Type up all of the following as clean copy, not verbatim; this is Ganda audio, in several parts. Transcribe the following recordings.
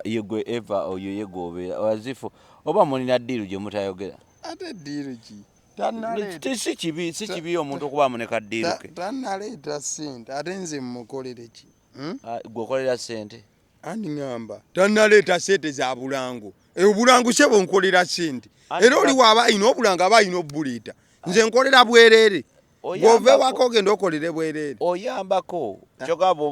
yegwe eva oyo yegobe wazifu oba mulina ddiru gye mutayogera ate ddiru ki tannaleeta si kibi omuntu okuba muneka ddiru ke tannaleeta ssente ate nze mukolere ki gweokolera ssente andi ngamba tannaleeta ssente za bulango obulango se bonkolera ssente era oli waaba ayina obulango aba ayina obuleeta nze nkolera bwereere bw'ove waka ogenda okolere bwereere oyambako kyogamba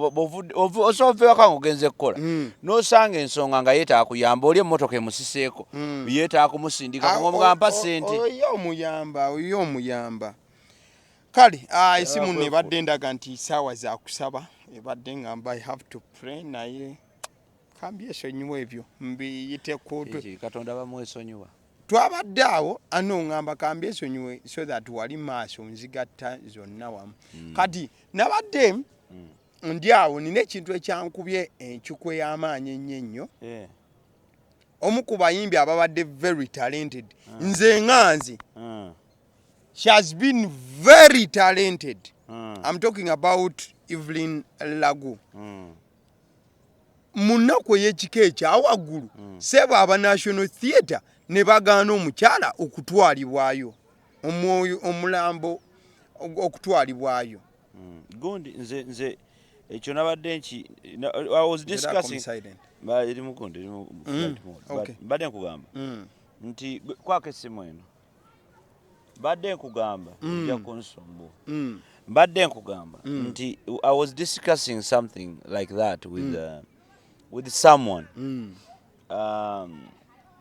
osoove waka ng'ogenze kukola n'osanga ensonga nga yeetaaga kuyamba oli emmotoka emusiseeko yeetaaga kumusindika ng'omugamba ssente oyo omuyamba kale esimu nebadde ndaga nti saawa za kusaba ebadde ngamba I have to pray naye kambi esonyiwa ebyo mbiyite kutu katonda bamwesonyiwa twabadde awo ngamba kambi esonyiwe so that wali maaso nzigatta zonna wamu kati nabadde ndi awo nina ekintu ekyankubye enkyuko y'amaanyi ennyo omu ku bayimbi ababadde very talented nze nganze she has been very talented I'm talking about Evelyn Lagu munaku ey'ekika ekyawaggulu sebo aba National Theatre ne bagaana omukyala okutwalibwayo omulambo okutwalibwayo gundi nze ekyo nabadde nki I was discussing eri mukundi badde nkugamba nti kwako essimu eno badde nkugamba ojja kunsombo badde nkugamba nti I was discussing something like that with someone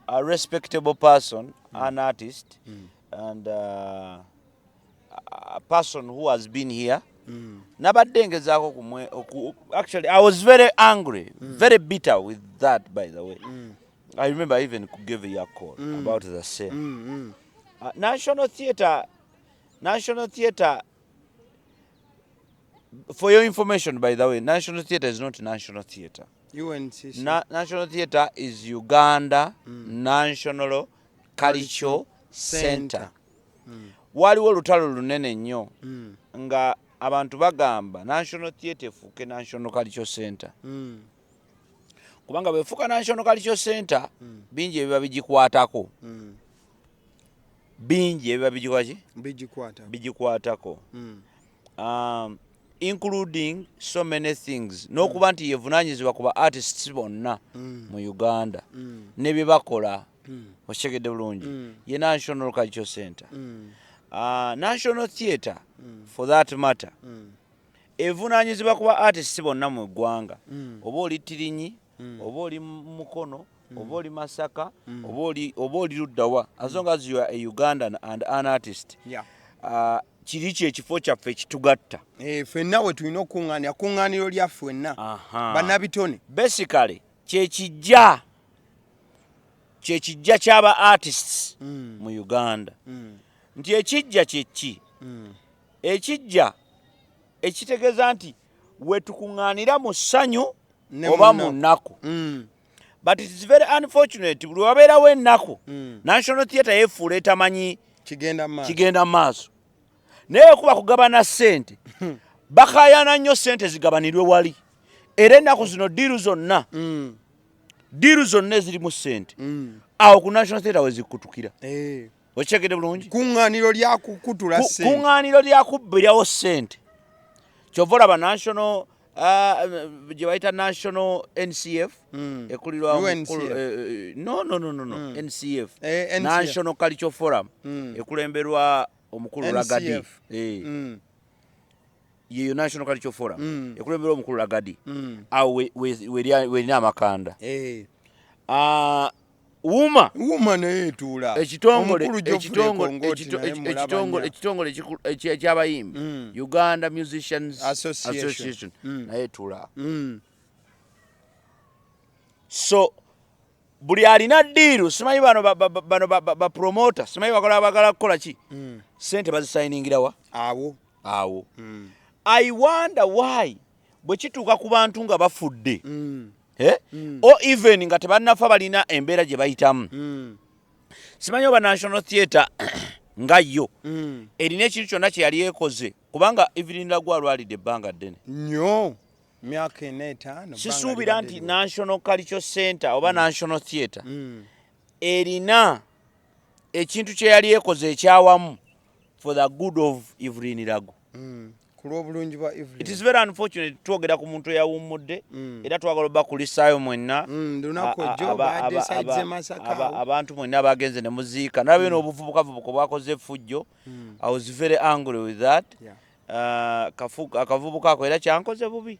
a respectable person, an artist, and a person who has been here. Actually, I was very angry, very bitter with that, by the way. I remember I even gave you a call about the same. National Theatre, for your information, by the way, National Theatre is not National Theatre. National Theatre is Uganda National Cultural Center. Waliwo olutalo lunene nnyo nga abantu bagamba National Theatre efuuke National Cultural Center. Kubanga bwefuuka National Cultural Center bingi ebiba bigikwatako. Bingi ebiba bigikwatako. Including so many things n'okuba nti yevunaanyizibwa ku ba artists bonna mu Uganda ne bye bakola okitegedde bulungi ye National Cultural Center. National Theatre for that matter evunaanyizibwa ku ba artists bonna mu ggwanga oba oli Tirinyi oba oli Mukono oba oli Masaka oba oli luddawa as long as you are a Ugandan and an artist. Kiri ekifo kyaffe ekitugatta ffenna we tulina okuŋŋaaniro lya ffenna bannabitone basically kyekijja ky'aba artists mu Uganda nti ekijja kyeki ekijja ekitegeeza nti we tukuŋŋaanira mu ssanyu oba mu nnaku but it is very unfortunate buli wabeerawo ennaku National Theatre yeefuula etamanyi kigenda mu maaso naye kuba kugabana ssente bakaayana nnyo ssente zigabanirwe wali era ennaku zino ddiiru zonna ezirimu ssente awo ku National Theatre we zikutukira okitegedde bulungi kuŋŋaaniro lyakukutula ssente kuŋŋaaniro lyakubbirawo ssente kyova olaba national gye bayita National NCF ekulirwa NCF National Cultural Forum ekulemberwa omukulu Lagadi yeyo National Cultural Forum ekulemberwa omukulu Lagadi awo werina amakanda Wuma naye etuula ekitongole ekyabayimbi Uganda Musicians Association naye etuula so buli alina ddiiru simanyi bano bapromota simanyi bagala kukola ki sente bazisayiningirawa awo I wonder why bwe kituuka ku bantu nga bafudde or even nga tebannafa balina embeera gye bayitamu simanyi oba National Theatre nga yo erina ekintu kyonna kye yali ekoze kubanga Evelyn Lagu alwalidde ebbanga ddene myaka 4 sisuubira nti National Cultural Center oba National Theatre erina ekintu kye yali ekoze ekyawamu for the good of Evelyn Lago. Kulw'obulungi bwa Evelyn. It is very unfortunate twogera ku muntu eyawummudde era twagala bakulisaayo mwenna abantu mwenna bagenze ne muziika nabyo n'obuvubukavubuka bwakoze effujjo. I was very angry with that. Akavubuka ako era kyankoze bubi.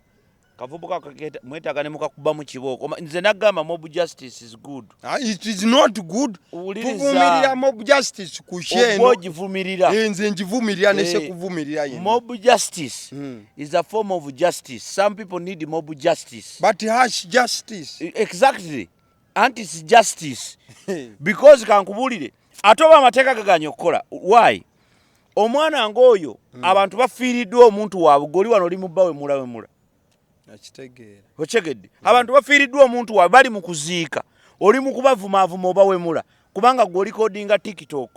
Kavubuka mwetaaga ne mukakuba mu kibooko. Nze nagamba mob justice is good. It is not good. Tuvumirira mob justice kusheno. Ogivumirira. Nze njivumirira ne se kuvumirira yino. Mob justice is a form of justice. Some people need mob justice. But harsh justice. Exactly. Anti-justice. Because kankubulire. Atoba amateeka gaganya okukola. Why? Omwana ng'oyo abantu bafiiriddwa omuntu waabwe goli wano oli mubbawe mula. Nakitegeera. Ochegedde. Abantu bafiiriddwa omuntu waabwe bali mu kuziika. Oli mu kubavumaavuma oba wemula. Kubanga gwe olikodinga TikTok.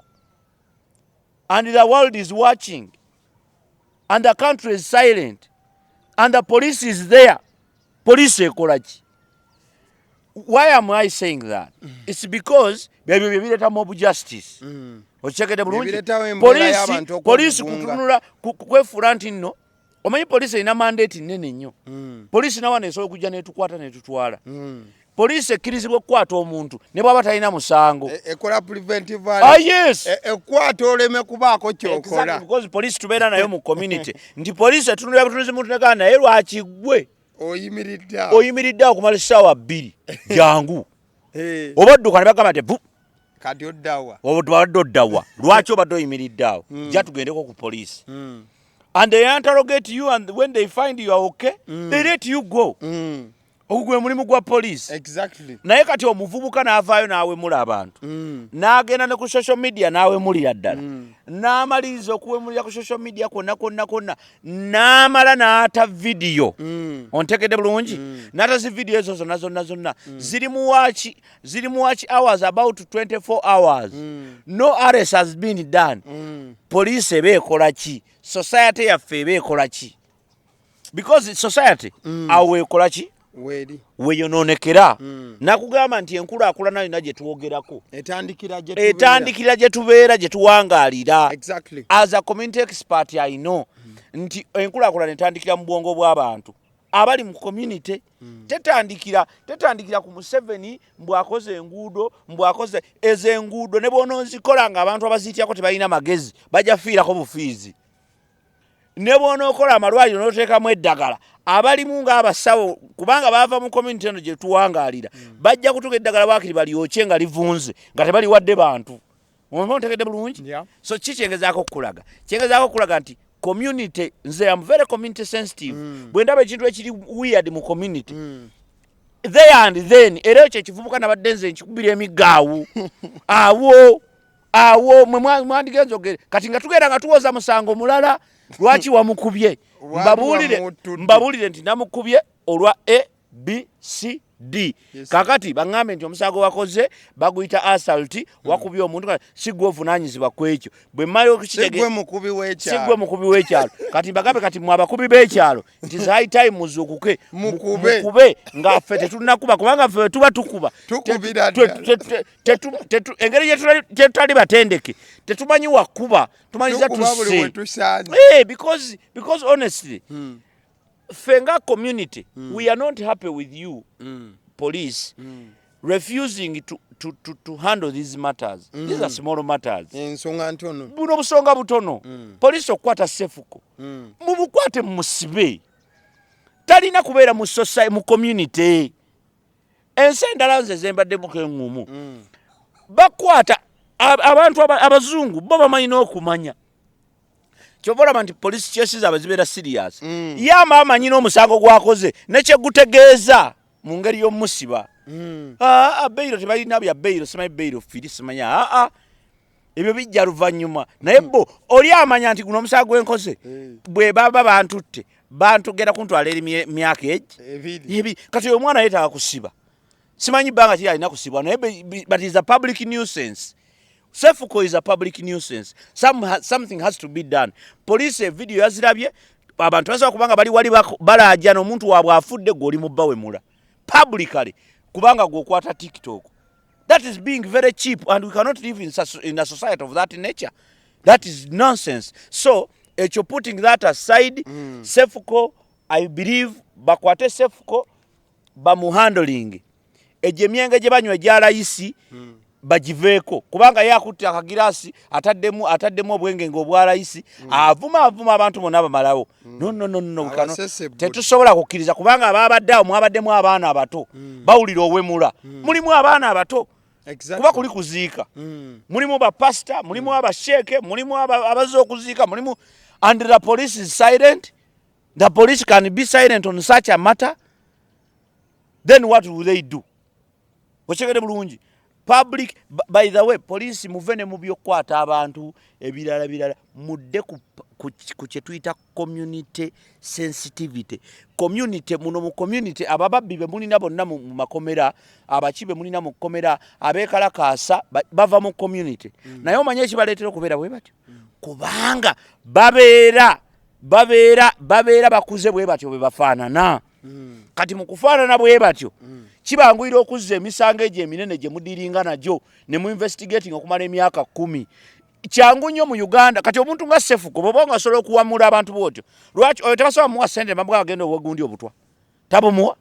And the world is watching. And the country is silent. And the police is there. Police ekola ki? Why am I saying that? It's because byebyo bireta mob justice. Ochegedde bulungi. Police kutunula kwefuula nti nno. Omanyi police ina mandate nene nnyo. Police nawa nesobola okujja n'etukwata n'etutwala. Police ekkirizibwa okukwata omuntu ne bw'aba talina musango. Ekola preventive violence. Yes. Ekwata oleme kubaako kyokola. Exactly, because police tubeera nayo mu community. Nti police etunulira butunuzi muntu negana naye lwaki gwe. Oyimiridde okumala essaawa 2 jangu. Oba odduka ne bagamba nti kati oddawa. Obadde oddawa. Lwaki obadde oyimiridde awo? Jja tugendeko ku police. And they interrogate you, and when they find you are okay, they let you go. Ogwe mulimu gwa police. Exactly. Naye kati omuvubuka n'avaayo n'awemula abantu. N'agenda ne ku social media n'awemulira ddala. N'amaliriza okuwemulira ku social media konna. N'amala n'ata video. Ontegedde bulungi? N'ata zi video ezo zonna. Ziri mu watch hours about 24 hours. No arrest has been done. Police ebe ekola ki? Society yaffe ebe ekola ki? Because society awe ekola ki? Weyonoonekera. Nakugamba nti enkulaakulana yonna gye twogerako etandikira gye tubeera gye tuwangaalira. Exactly. As a community expert I know nti enkulaakulana etandikira mu bwongo bw'abantu abali mu community. Tetandikira ku Museveni mbwakoze enguudo mbwakoze ezenguudo ne bw'onoozikola nga abantu abaziityako tebalina magezi bajja fiirako bufiizi. Ne bw'onookola amalwaliro n'oteekamu eddagala abalimu ng'abasawo kubanga baava mu community eno gye tuwangaalira bajja kutuka eddagala waakiri balyokye nga livunze nga tebaliwadde bantu. Ontegedde bulungi? So kyengezaako okulaga? Kyengezaako okulaga nti community, nze am very community sensitive. Bwe ndaba ekintu ekiri weird mu community there and then era ekyo ekivubuka nabadde nze nkikubira emiggaawo awo mwe mwandigenza ogere kati nga tugenda nga tuwoza musango mulala lwaki wamukubye. Mbabuulire nti namukubye olwa ABCD. Kakati baŋŋambe nti omusango wakoze baguyita assault wakubye omuntu si gwe ovunaanyizibwa ku ekyo. Bwe mmala okukitegeera si gwe mukubi w'ekyalo. Kati mbagambe kati mwe abakubi b'ekyalo nti high time muzuukuke mukube nga ffe tetunakuba kubanga ffe tuba tukuba engeri gye tutali batendeke tetumanyi wakuba tumanyiza tusse. Because honestly ffe nga community we are not happy with you police refusing to handle these matters. These are small matters. Buno busonga butono. Police okukwata Sefuko mubukwate musibe talina kubeera mu society mu community. Ensi endala nze zembaddemu k'eŋŋumu bakwata abantu abazungu bo bamanyi n'okumanya. Kyobola nti police cases abazibeera serious. Yamba amanyi n'omusango gwakoze nekyegutegeeza mu ngeri y'omusiba. Beiro tebalina bya beiro simanyi beiro firi simanya ebyo bijja luvannyuma naye bo oli amanya nti guno omusango gwenkoze bwe baba bantutte bantugera kuntwala eri myaka ebi kati omwana yeetaaga kusiba simanyi bbanga kiri alina kusibwa naye but is a public nuisance. Sefuko is a public nuisance. Something has to be done. Police video yazirabye abantu basobola kubanga bali wali balajana omuntu waabwe afudde goli mubba wemula publicly kubanga gwokwata TikTok. That is being very cheap, and we cannot live in a society of that nature. That is nonsense. So you're putting that aside. Sefuko, I believe bakwate Sefuko bamuhandling ejemyenge gye banywa gya layisi bagiveeko kubanga yakutte akagirasi ataddemu obwenge ng'obwa layisi avuma abantu bonna bamalawo. No tetusobola kukkiriza kubanga ababadde awo mwabaddemu abaana abato bawulira owemula mulimu abaana abato kuba kuli kuziika mulimu bapasita mulimu abasheeke mulimu abazze okuziika mulimu and the police is silent. The police can be silent on such a matter. Then what will they do? Ochegede bulungi public. By the way, police muvene mu byokwata abantu ebirala mudde ku kyetuita community sensitivity. Community muno mu community abababbi be mulina bonna mu makomera abakibe mulina mu komera abekalakasa bava mu community naye omanye ekibaleetera okubeera bwe batyo kubanga babeera bakuze bwe batyo bwe bafaanana. Kati mu kufaanana bwe batyo kibanguyira okuzza emisango egyo eminene gye mudiringa nagyo ne mu investigating okumala emyaka 10. Kyangu nnyo mu Uganda. Kati omuntu nga Sefuko bw'oba nga asobola okuwamula abantu bw'otyo lwaki oyo tebasobola muwa ssente mabwa agenda obwegundi obutwa tabumuwa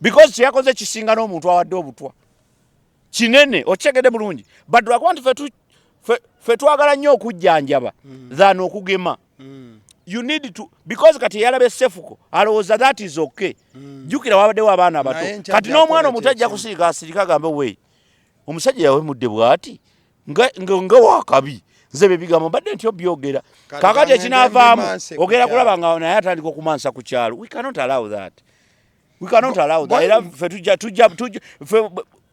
because kyeyakoze kisinga n'omuntu awadde obutwa kinene. Okyegedde bulungi badduka nti fe twagala nnyo okujjanjaba than okugema. You need to, because kati yalabe Sefuko alowooza that is okay. Jukira wabaddewo abaana abato kati n'omwana omuto ajja kusirika asirika agambe we omusajja yawe mudde bw'ati nga wakabi nze bye bigambo mbadde ntyo byogera kakati ekinaavaamu ogera kulaba nga naye atandika okumansa ku kyalo. We cannot allow that. Era fe tujja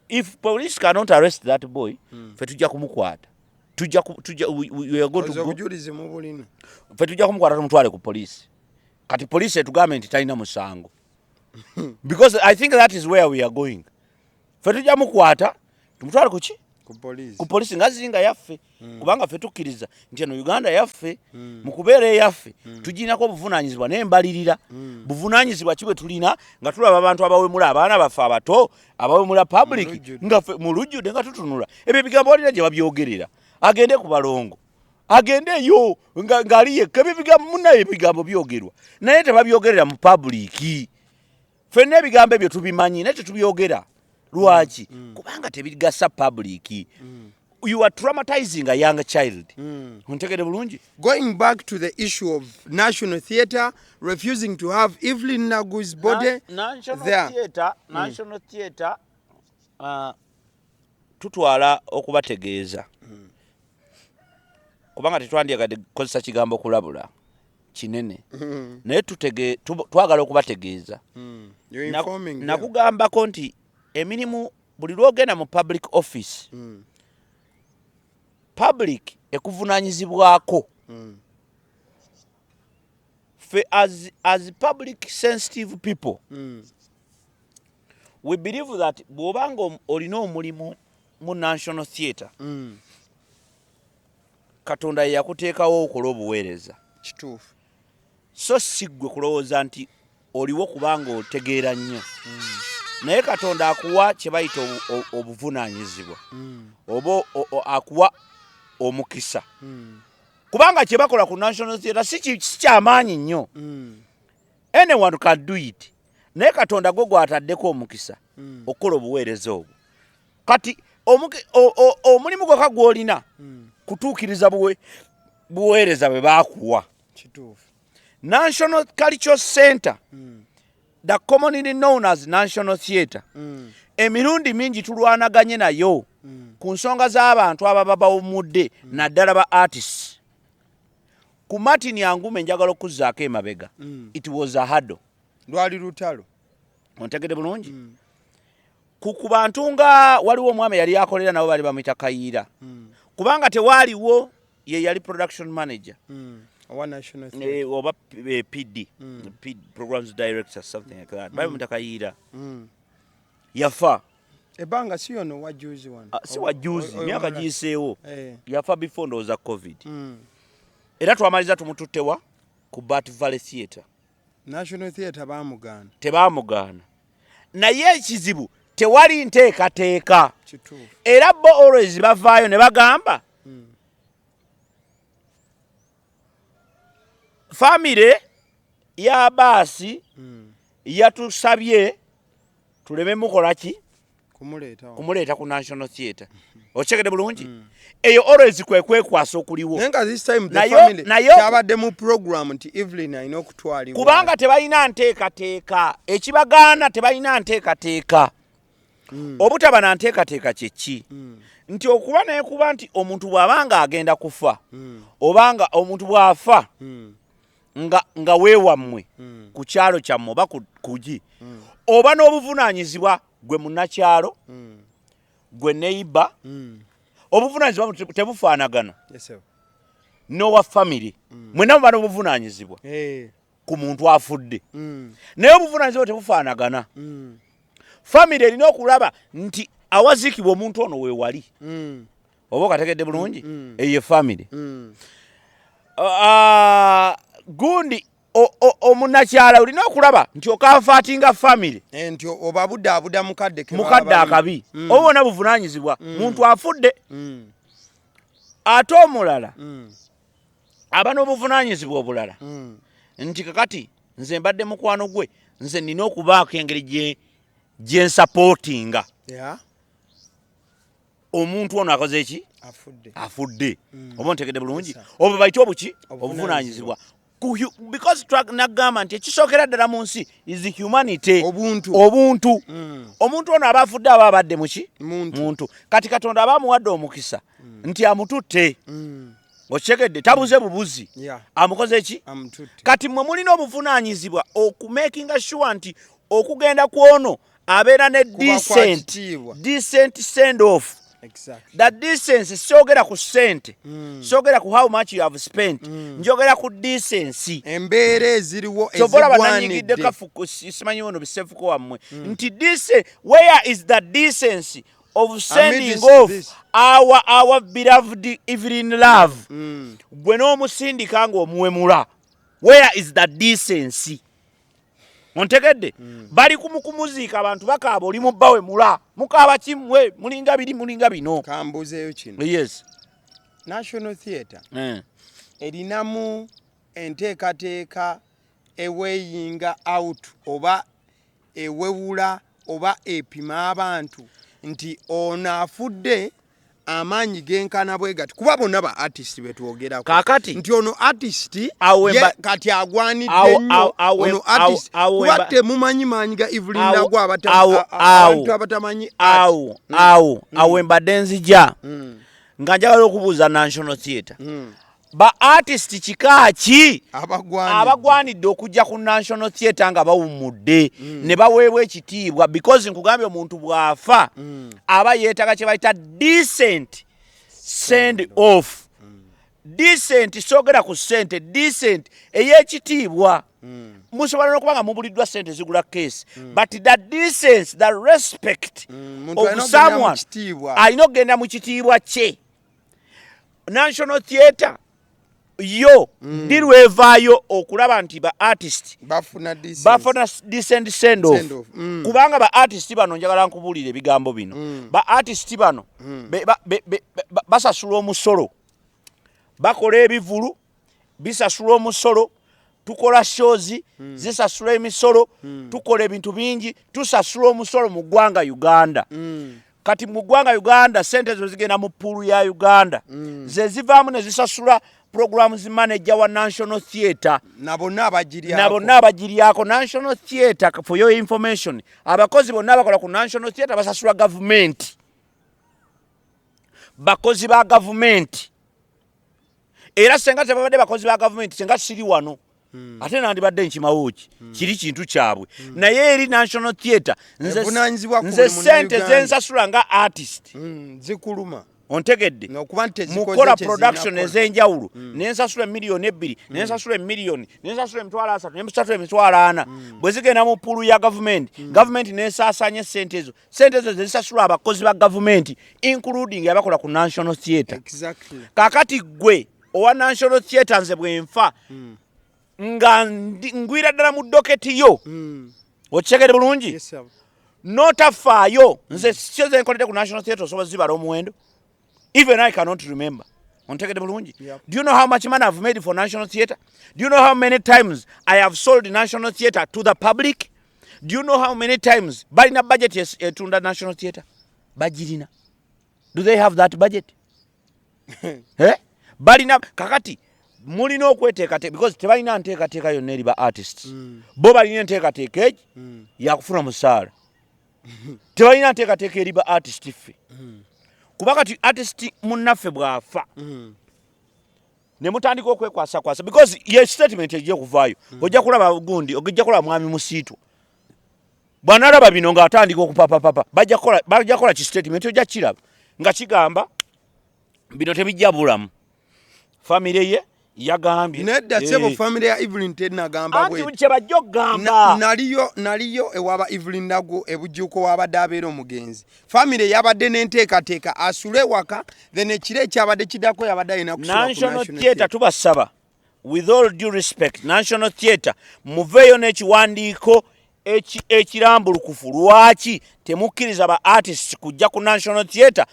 if police cannot arrest that boy fe tujja kumukwata. We are going to go. Fe tujja kumukwata tumutwale ku police. Kati police etugambe nti talina musango. Because I think that is where we are going. Fe tujja mukwata tumutwale ku ki? Ku police ngazinga yaffe kubanga fe tukkiriza nti eno Uganda yaffe mu kubeera eyaffe tuginako obuvunaanyizibwa n'embalirira. Buvunaanyizibwa kibwe tulina nga tulaba abantu abawemula abaana baffe abato abawemula public nga mu lujjudde nga tutunula ebyo bigambo olina gye babyogerera. Agende ku balongo agende yo ngali yekka ebigambo munnaye ebigambo byogerwa naye tebabyogerera mu public. Ffenna ebigambo ebyo tubimanyi naye tetubyogera. Lwaki? Kubanga tebigasa public. You are traumatizing a young child. Ontegede bulungi. Going back to the issue of National Theatre refusing to have Evelyn Nagu's body National Theatre tutwala okubategeeza kubanga tetwandyagadde kukozesa kigambo kulabula kinene naye twagala okubategeeza. Nakugambako nti emirimu buli lwogenda mu public office public ekuvunaanyizibwako fe as public sensitive people we believe that bw'obanga olina omulimu mu National Theatre Katonda yakuteekawo okola obuweereza kituufu. So siggwe kulowooza nti oliwo kubanga otegeera nnyo naye Katonda akuwa kye bayita obuvunaanyizibwa oba akuwa omukisa kubanga kye bakola ku National Theatre si kyamaanyi nnyo. Anyone can do it naye Katonda gwe gwataddeko omukisa okukola obuweereza obwo. Kati omulimu gwokka gw'olina kutuukiriza buweereza bwe baakuwa. National Cultural Center the commonly known as National Theatre emirundi mingi tulwanaganye nayo ku nsonga z'abantu ababa bawumudde naddala ba artists. Ku Martin Yangume njagala okuzzaako emabega it was a hurdle. Lwali lutalo. Ontegede bulungi. Ku bantu nga waliwo omwami yali akolera nabo bali bamuyita Kayiira kubanga tewaaliwo ye yali production manager oba PD programs director something like that bali bamuyita Kayiira yafa ebanga si ono wajuzi wano si wajuzi myaka giyiseewo yafa before ndowooza COVID era twamaliza tumututtewa ku Bat Valley Theatre. National Theatre bamugana. Tebamugana. Naye ekizibu tewali nteekateeka. Kituufu. Era bo always bavaayo ne bagamba family ya baasi yatusabye tuleme mukola ki kumuleeta ku National Theatre. Ochekede bulungi eyo always kwekwasa okuliwo nenga this time the family kyabadde mu program nti Evelyn ayina okutwalibwa kubanga tebalina nteekateeka ekibagaana tebalina nteekateeka obutaba na nteekateeka kyeki nti okuba naye kuba nti omuntu bw'abanga agenda kufa obanga omuntu bw'afa nga weewammwe ku kyalo kyammwe oba kugi oba n'obuvunaanyizibwa gwe munnakyalo gwe neighbor obuvunaanyizibwa tebufaanagana n'owa family mwena muba n'obuvunaanyizibwa ku muntu afudde naye obuvunaanyizibwa tebufaanagana family erina okulaba nti awaziikibwa omuntu ono weewali oba okategedde bulungi eyo family gundi omunnakyala olina okulaba nti okafaatinga family nti obabudaabuda mukadde akabi obona buvunaanyizibwa muntu afudde ate omulala aba n'obuvunaanyizibwa obulala nti kakati nze mbadde mukwano gwe nze nina okubaako engeri gye nsapootinga omuntu ono akoze eki afudde oba ntegedde bulungi obwo bayita obuki obuvunaanyizibwa because nagamba nti ekisookera ddala mu nsi is humanity obuntu omuntu ono aba afudde aba abadde muki muntu kati Katonda aba amuwadde omukisa nti amututte okitegedde tabuze bubuzi amukoze eki kati mmwe mulina obuvunaanyizibwa okumakinga sure nti okugenda kwono abeera ne decent send off. Exactly. That decency sogera ku sente sogera ku how much you have spent njogera ku decency embeere eziriwo ezigwanidde bananyigidde kafuko simanyi wono bisefuko wamwe nti decent where is the decency of sending off our beloved Evelyn Love gwe n'omusindika ng'omuwemula where is the decency ontegedde bali kumukumuziika abantu bakaaba oli mubbawe mula mukaaba kimwe mulinga biri mulinga bino kambuzeeyo kino yes National Theatre erinamu enteekateeka eweyinga out oba ewewula oba epima abantu nti ono afudde amaanyi genkana bwe gati kuba bonna ba artist betwogerako kakati nti ono artist kati agwanidde nnyo ono artist kuba temumanyi maanyi ga Evelyn nagwo abantu abatamanyi awo mbadde nzija nga njagala okubuuza National Theatre ba artist kikaaki abagwanidde okujja ku National Theatre nga bawummudde ne baweebwa ekitiibwa because nkugambye omuntu bw'afa aba yeetaga kye bayita decent send off decent sogera ku sente decent ey'ekitiibwa musobola n'okuba nga mubuliddwa sente zigula case but the decency the respect of someone alina okugenda mu kitiibwa kye National Theatre yo ndirwevaayo okulaba nti ba artist bafuna decent send off kubanga ba artist bano njagala nkubuulira ebigambo bino ba artist bano basasula omusolo bakola ebivulu bisasula omusolo tukola shows zisasula emisolo tukola ebintu bingi tusasula omusolo mu ggwanga Uganda kati mu ggwanga Uganda sente zo zigenda mu pool ya Uganda ze zivaamu ne zisasula programs manager wa National Theatre nabonna abagiryako National Theatre for your information abakozi bonna bakola ku National Theatre basasula government bakozi ba government era senga tebabadde bakozi ba government senga siri wano ate nandibadde nkimawoki kiri kintu kyabwe naye eri National Theatre nze sente zensasula nga artist zikuluma ontegedde mukola production ez'enjawulo nensasula miliyoni 2 nensasula miliyoni nensasula emitwalo 3 nensasula emitwalo 4 bwe zigenda mu pulu ya government nensaasanya sente ezo zisasula abakozi ba government including abakola ku National Theatre exactly. kakati gwe owa National Theatre nze bwenfa nga ngwira ddala mu doketi yo okitegeere bulungi n'otafaayo nze sio ze nkoledde ku National Theatre osobola zibala omuwendo even I cannot remember ontegedde bulungi. Do you know how much money I've made for National Theatre? Do you know how many times I have sold National Theatre to the public? Do you know how many times balina budget etunda National Theatre bagirina? Do they have that budget? Balina kakati mulina okweteekate because tebalina nteekateeka yonna eri ba artists bo balina nteekateeka egi yakufuna musaala tebalina nteekateeka eri ba artist ffe kuba kati artist munnaffe bw'afa ne mutandika okwekwasa because ye statement ejja kuvaayo ojja kulaba gundi ojja kulaba mwami musiitwa bw'analaba bino ng'atandika okupapapapa bajja kola ki statement ojja kiraba nga kigamba bino tebijja bulamu family ye yagambye nedda sebo family ya Evelyn tenagamba bwe anti bajja okugamba naliyo ewaba Evelyn nago ebujuko wabadde abeera omugenzi family yabadde n'enteekateeka asule waka then ekire kyabadde kidako yabadde alina kusula National Theatre tubasaba with all due respect National Theatre muveeyo n'ekiwandiiko ekirambulukufu lwaki temukkiriza ba artists kujja ku National Theatre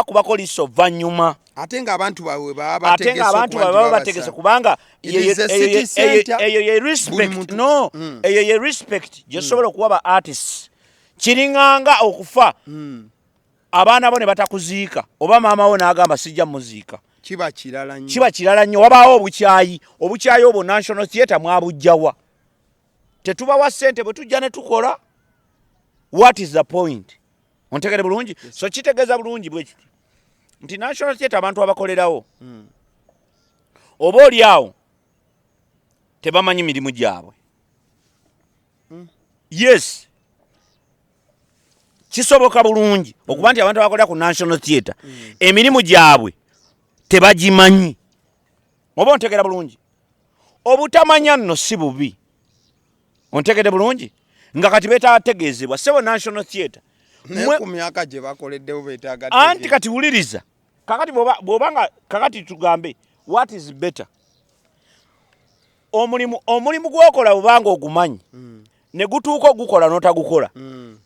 kubako liso oluvannyuma ate nga abantu bawe baba bategese kubanga eyo ye respect no eyo ye respect gyesobola okuwa ba artists kiringanga okufa abaana bo ne batakuziika oba maama wo n'agamba sijja muziika kiba kirala nnyo wabaawo obukyayi obwo National Theatre mwabujjawa tetubawa ssente bwe tujja ne tukola what is the point ontegere bulungi so kitegeeza bulungi bwe kiti nti National Theatre abantu abakolerawo oba oli awo tebamanyi mirimu gyabwe yes kisoboka bulungi okuba nti abantu abakolera ku National Theatre emirimu gyabwe tebagimanyi oba ontegera bulungi obutamanya nno si bubi ontegedde bulungi nga kati beetategeezebwa sebo National Theatre ku myaka gye bakoleddewo beetaaga anti kati wuliriza kakati bw'obanga kakati tugambe what is better omulimu gwokola bw'obanga ogumanyi ne gutuuka ogukola n'otagukola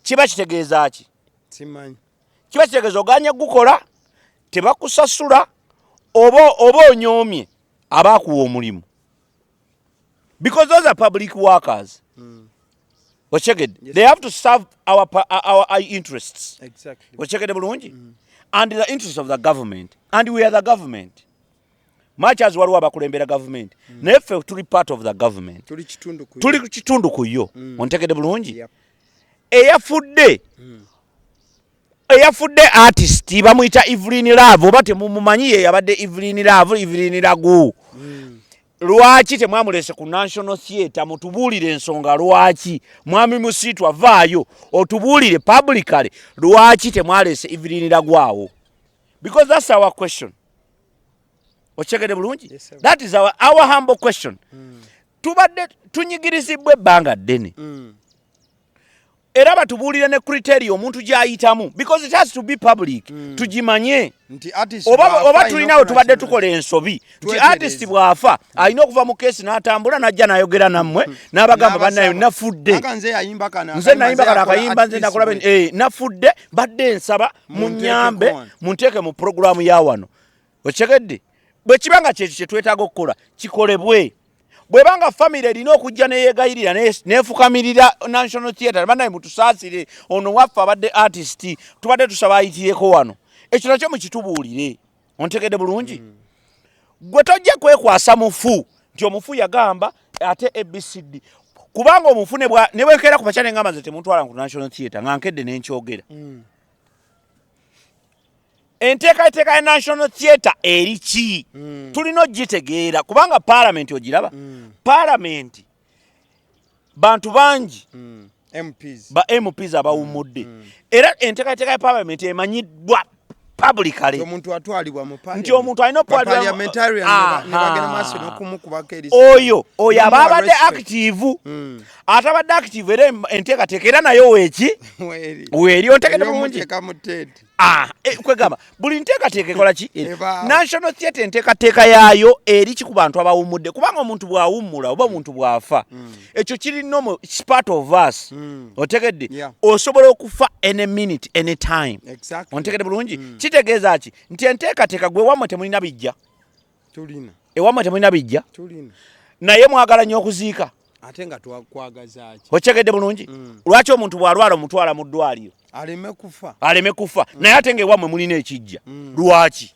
kiba kitegeeza ki simanyi kiba kitegeeza oganye gukola tebakusasula oba onyoomye abaakuwa omulimu because those are public workers Wacheged. They have to serve our interests. Exactly. Wacheged bulungi. And the interests of the government. And we are the government. Much as waliwo abakulembera government. Neffe tuli part of the government. Tuli kitundu ku yo. Ontegede bulungi. Eyafudde artist bamuyita Evelyn Love oba temumumanyi ye yabadde Evelyn Love Evelyn Lagu. Lwaki temwamulese ku National Theatre mutubuulire ensonga lwaki mwami musiitwa vaayo otubuulire publicly lwaki temwalese Evelyn Lagwawo because that's our question ochegede bulungi that is our humble question tubadde tunyigirizibwe ebbanga ddene era batubuulire ne criteria omuntu gy'ayitamu because it has to be public tugimanye oba tulinawe tubadde tukola ensobi nti artist bw'afa alina okuva mu keesi n'atambula n'ajja n'ayogera nammwe n'abagamba bannayo nafudde nze nayimba kana akayimba nze nakola nafudde badde nsaba munyambe munteeke mu programu ya wano okitegedde bwe kibanga kyekyo kye twetaaga okukola kikolebwe bwebanga family erina okujja neyeegayirira nefukamirira National Theatre bannaye mutusaasire ono waffe abadde artist tubadde tusaba ayitireko wano ekyo nakyo mukitubuulire ontegedde bulungi gwe tojja kwekwasa mufu nti omufu yagamba ate ABCD kubanga omufu ne bwenkeera ku makya nengamba nze temuntwala ku National Theatre nga nkedde nenkyogera enteekateeka ya National Theatre eri ki tulina ogitegeera kubanga parliament ogiraba parliament bantu bangi MPs ba MPs abawumudde era enteekateeka ya parliament emanyiddwa publicly omuntu atwalibwa mu nti omuntu alina parliamentarian ne bagenda maaso n'okumukubako eri oyo ababadde active atabadde active era enteekateeka era nayo weeri ontegedde bulungi kwegamba buli nteekateeka ekola ki national theatre enteekateeka yaayo eri ki ku bantu abawummudde kubanga omuntu bw'awummula oba omuntu bw'afa ekyo kiri nomo part of us otegedde osobola okufa any minute any time ontegedde bulungi kitegeeza ki nti enteekateeka gwe wammwe temulina bijja ewammwe temulina bijja naye mwagala nnyo okuziika ate nga twakwagaza ki otegedde bulungi lwaki omuntu bw'alwala omutwala mu ddwaliro aleme kufa naye ate ng'ewammwe mulina ekijja lwaki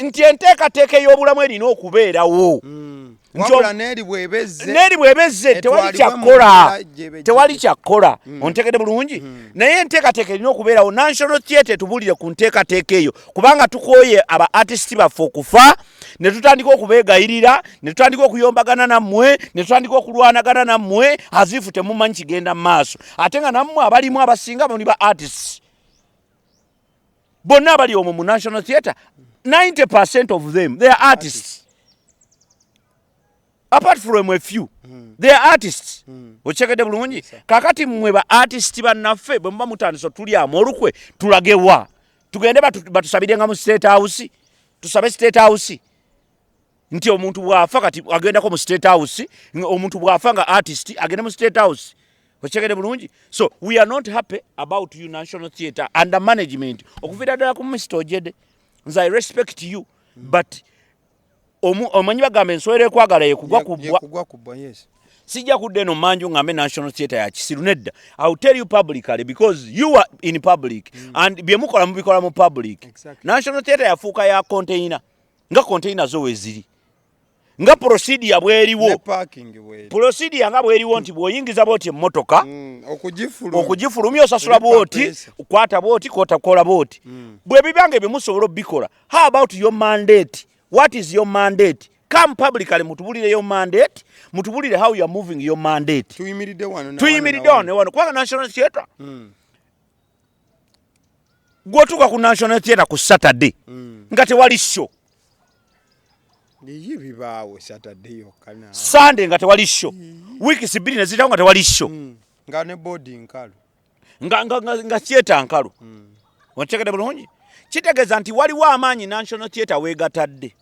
nti enteekateeka ey'obulamu erina okubeerawo neeri bwebezze tewali kyakkola ontegedde bulungi naye enteekateeka erina okubeerawo national theatre tubulire ku nteekateeka eyo kubanga tukooye aba artist baffe okufa ne tutandika okubeegayirira ne tutandika okuyombagana nammwe ne tutandika okulwanagana nammwe aziifu temumanyi kigenda mu maaso ate nga nammwe abalimu abasinga muli ba artists bonna abali omwo mu national theatre 90% of them they are artists apart from a few they are artists ochekedde bulungi kakati mmwe ba artists bannaffe bwe muba mutandisa tulyamu olukwe tulagewa tugende batusabirenga mu state house tusabe state house nti omuntu bwafa kati agendako mu state house omuntu bwafa nga artist agende mu state house ochekedde bulungi so we are not happy about you national theatre under management okuvira ddala ku Mr. Ojede nze I respect you but omanyi bagamba ensowera ekwagala yekugwa kubbwa sijja kudde eno manju ngambe national theatre ya kisiru nedda I will tell you publicly because you are in public and byemukola mubikola mu public national theatre yafuuka ya container nga container zo weziri nga procedure bweriwo procedure nga bweriwo nti bwoyingiza booti emmotoka okugifulumya osasula booti kwata booti kotakola booti bwe bibange byemusobola obikola how about your mandate what is your mandate come publicly mutubulire your mandate mutubulire how you are moving your mandate tuyimiridde wano kubanga national theatre gwotuka ku national theatre ku Saturday nga tewali show Sunday nga tewali show weeks bbiri nezitawo nga tewali show nga ne body nkalu nga theatre nkalu ontegedde bulungi kitegeeza nti waliwo amaanyi national theatre weegatadde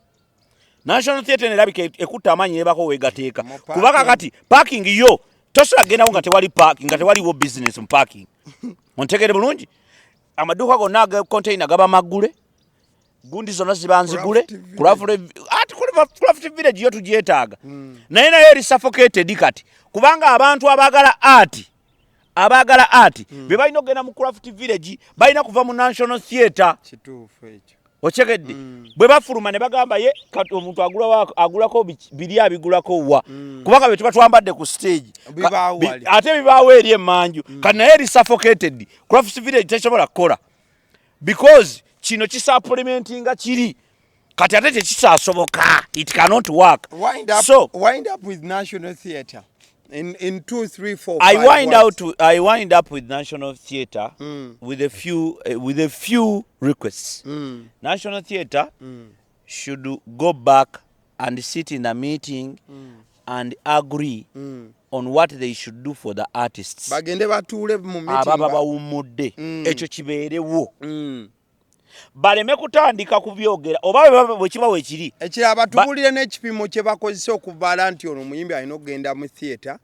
national theatre nerabika ekutta amaanyi nebako weegateeka kubanga kati parking yo tosobola gendawo nga tewali parking nga tewaliwo business mu parking ontegedde bulungi amaduuka gonna aga container gaba maggule gundi zonna ziba nzigule craft village yo tugyetaaga naye eri suffocated kati kubanga abantu abagala art be balina okugenda mu craft village balina kuva mu national theatre ochekedde bwe bafuluma ne bagamba ye kati omuntu agulako biri abigulako wa kubanga bwe tuba twambadde ku stage ate bibaawo eri emmanju kati naye eri suffocated craft village tesobola kukola because kino kisapplementinga kiri kati ate tekisaasoboka it cannot work wind up with national theatre in 2 3 4 I wind up with national theatre with a few requests national theatre should go back and sit in a meeting and agree on what they should do for the artists bagende batuule mu meeting ababa bawummudde ekyo kibeerewo baleme kutandika kubyogera oba bwe kiba wekiri ekiraba tubulire n'ekipimo kye bakozesa okubaala nti ono muyimbi alina okugenda mu theatre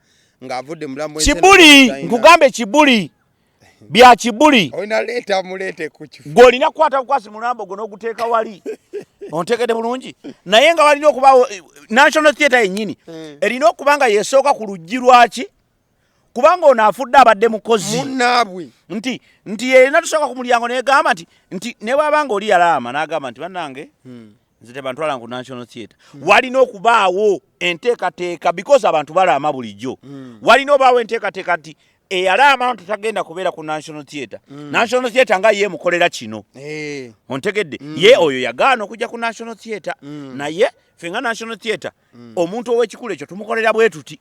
ng'avudde mulamu kibuli nkugambe kibuli bya kibuli olina leeta muleete ku kifu gw'olina kukwata bukwasi mulambo gwo n'oguteeka wali ontegedde bulungi naye nga walina okubaawo national theatre yennyini erina okuba nga yeesooka ku luggi lwaki kubanga ono afudde abadde mukozi munnaabwe nti yerina tusooka ku mulyango negamba nti ne bwabanga oli yalaama n'agamba nti bannange nze tebantwala ku national theatre walina okubaawo enteekateeka because abantu balaama bulijjo walina obaawo enteekateeka nti eyalaama tutagenda kubeera ku national theatre national theatre nga ye mukolera kino ontegedde ye oyo yagaana okujja ku national theatre naye fenga national theatre omuntu ow'ekikulu ekyo tumukolera bwe tuti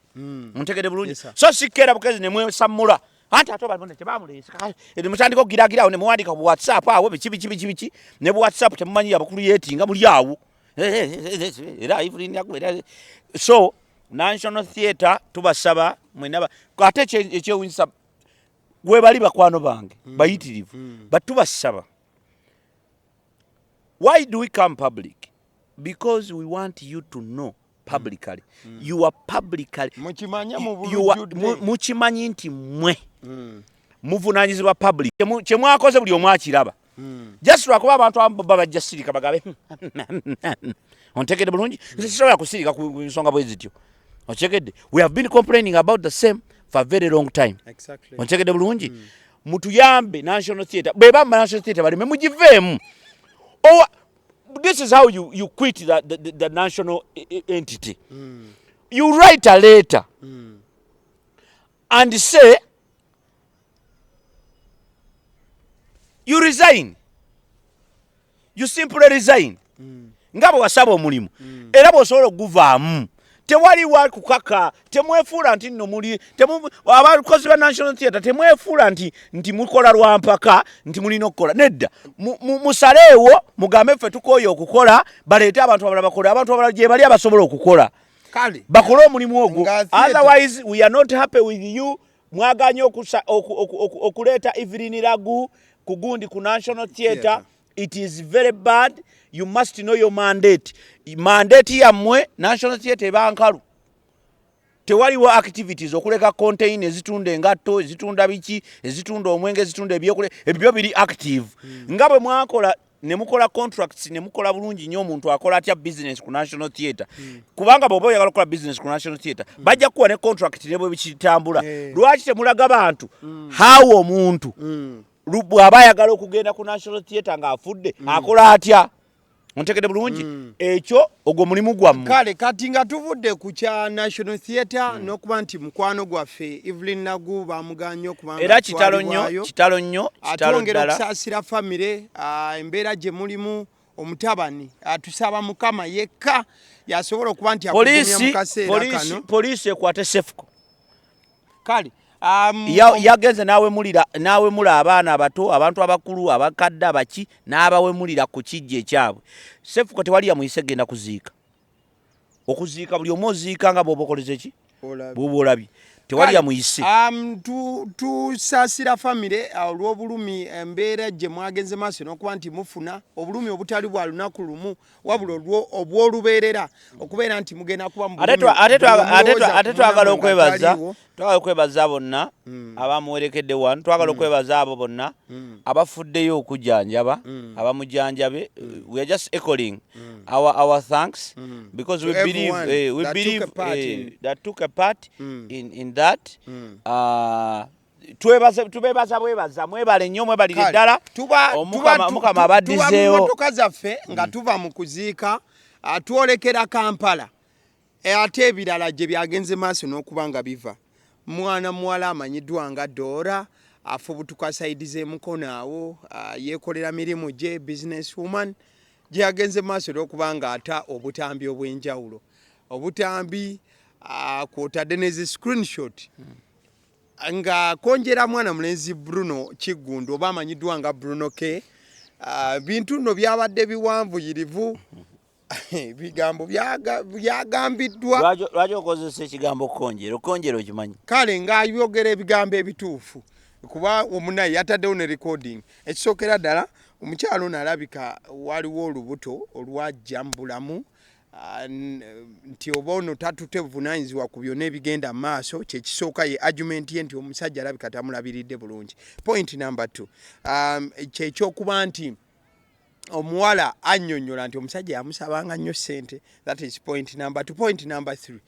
ontegedde bulungi so sikkeera bukezi ne mwesammula anti ate balibone tebamulesa edi mutandika okugiragira awo ne muwandika ku WhatsApp awo biki ne bu WhatsApp temumanyi abakuriyetinga muli awo era Evelyn yakwera so National Theatre tubasaba mwenaba ate ekyewunyisa gwe bali bakwano bange bayitirivu but tubasaba. Why do we come public? Because we want you to know publicly. You are publicly. Muchimanyi nti mwe. Muvunanyizibwa public. Kyemwakoze buli omu akiraba. Just lwakuba abantu babajja sirika bagabe. Ontegedde bulungi. Sisobola kusirika ku nsonga bwe zityo. Ontegedde. We have been complaining about the same for a very long time. Exactly. Ontegedde bulungi. Mutuyambe National Theatre. Beba National Theatre bali memujivemu. Oh, this is how you quit the national entity. You write a letter and say you resign. You simply resign. Ngabo wasaba omulimu. Era bosobola okuvaamu. Tewali wa kukaka, temwefuula nti nno muli, abakozi ba National Theatre temwefuula nti mukola lwampaka, nti mulina okukola. Nedda, musaleewo, mugambe ffe tukooye okukola, baleete abantu abalala bakola, abantu abalala gye bali abasobola okukola. Kale. Bakole omulimu ogwo. Otherwise, we are not happy with you. Mwaganye okuleeta Evelyn Lagu, kugundi ku National Theatre. It is very bad. You must know your mandate. Mandate yammwe National Theatre ebankalu. Tewaliwo activities okuleka contain ezitunda engatto, ezitunda biki, ezitunda omwenge, ezitunda ebyokule, ebyo biri active. Ngabwe mwakola ne mukola contracts ne mukola bulungi nnyo omuntu akola atya business ku National Theatre. Kubanga bobo oyagala okukola business ku National Theatre. Bajja kuwa ne contract ne bwe bikitambula. Lwaki temulaga bantu? Hawo omuntu. Bw'aba ayagala okugenda ku National Theatre ng'afudde akola atya? Ontegedde bulungi ekyo ogwo mulimu gwammwe. Kale kati nga tuvudde ku kya National Theatre n'okuba nti mukwano gwaffe Evelyn Lagu bamuganye okubanga era kitalo nnyo atwongera okusaasira famire embeera gye mulimu omutabani atusaba Mukama yekka yasobola okuba nti akugumya mu kaseera kano. Poliisi ekwate Sefuko. Kale yagenze nawe mula abaana abato, abantu abakulu, abakadde, abaki n'abawemulira ku kijje ekyabwe. Sefuko tewali yamuyise genda kuziika. Okuziika buli omu oziika nga bw'oba okoleze ki? Bw'oba olabye. Tewali yamuyise. Tusaasira famire olw'obulumi embeera gye mwagenze maaso n'okuba nti mufuna obulumi obutali bwa lunaku lumu wabula obw'olubeerera okubeera nti mugenda kuba mu bulumi. Ate twagala okwebaza bonna abamuwerekedde wano, twagala okwebaza abo bonna abafuddeyo okujjanjaba, abamujanjabe. We are just echoing our thanks because we believe that took a part in that. Tubebaza mwebale nnyo mwebalire ddala omukama abaddizeewo. Tuba zaffe nga tuva mu kuziika atwolekera Kampala ate ebirala gye byagenze maaso n'okuba nga biva. Mwana muwala amanyiddwa nga Dora afubutuka saidi z'emukono awo yeekolera mirimu gye business woman gye yagenze maaso n'okuba nga ata obutambi obw'enjawulo. Obutambi kwotadde nezi screenshot nga konjera mwana mulenzi Bruno Kiggundu oba amanyiddwa nga Bruno K. Bintu nno byabadde biwanvuyirivu. Bigambo byagambiddwa. Lwaki okozesa ekigambo konjera? Okonjera okimanyi? Kale ng'ayogera ebigambo ebituufu kuba omunaye yataddewo ne recording. Ekisookera ddala omukyalo n'alabika waliwo olubuto olwajja mu bulamu nti oba ono tatutevunaanyizibwa ku byonna ebigenda mu maaso. Kyekisooka ye argument ye nti omusajja alabika tamulabiridde bulungi. Point number 2 kyekyokuba nti omuwala annyonnyola nti omusajja yamusabanga nnyo ssente. That is point number 2. Point number 3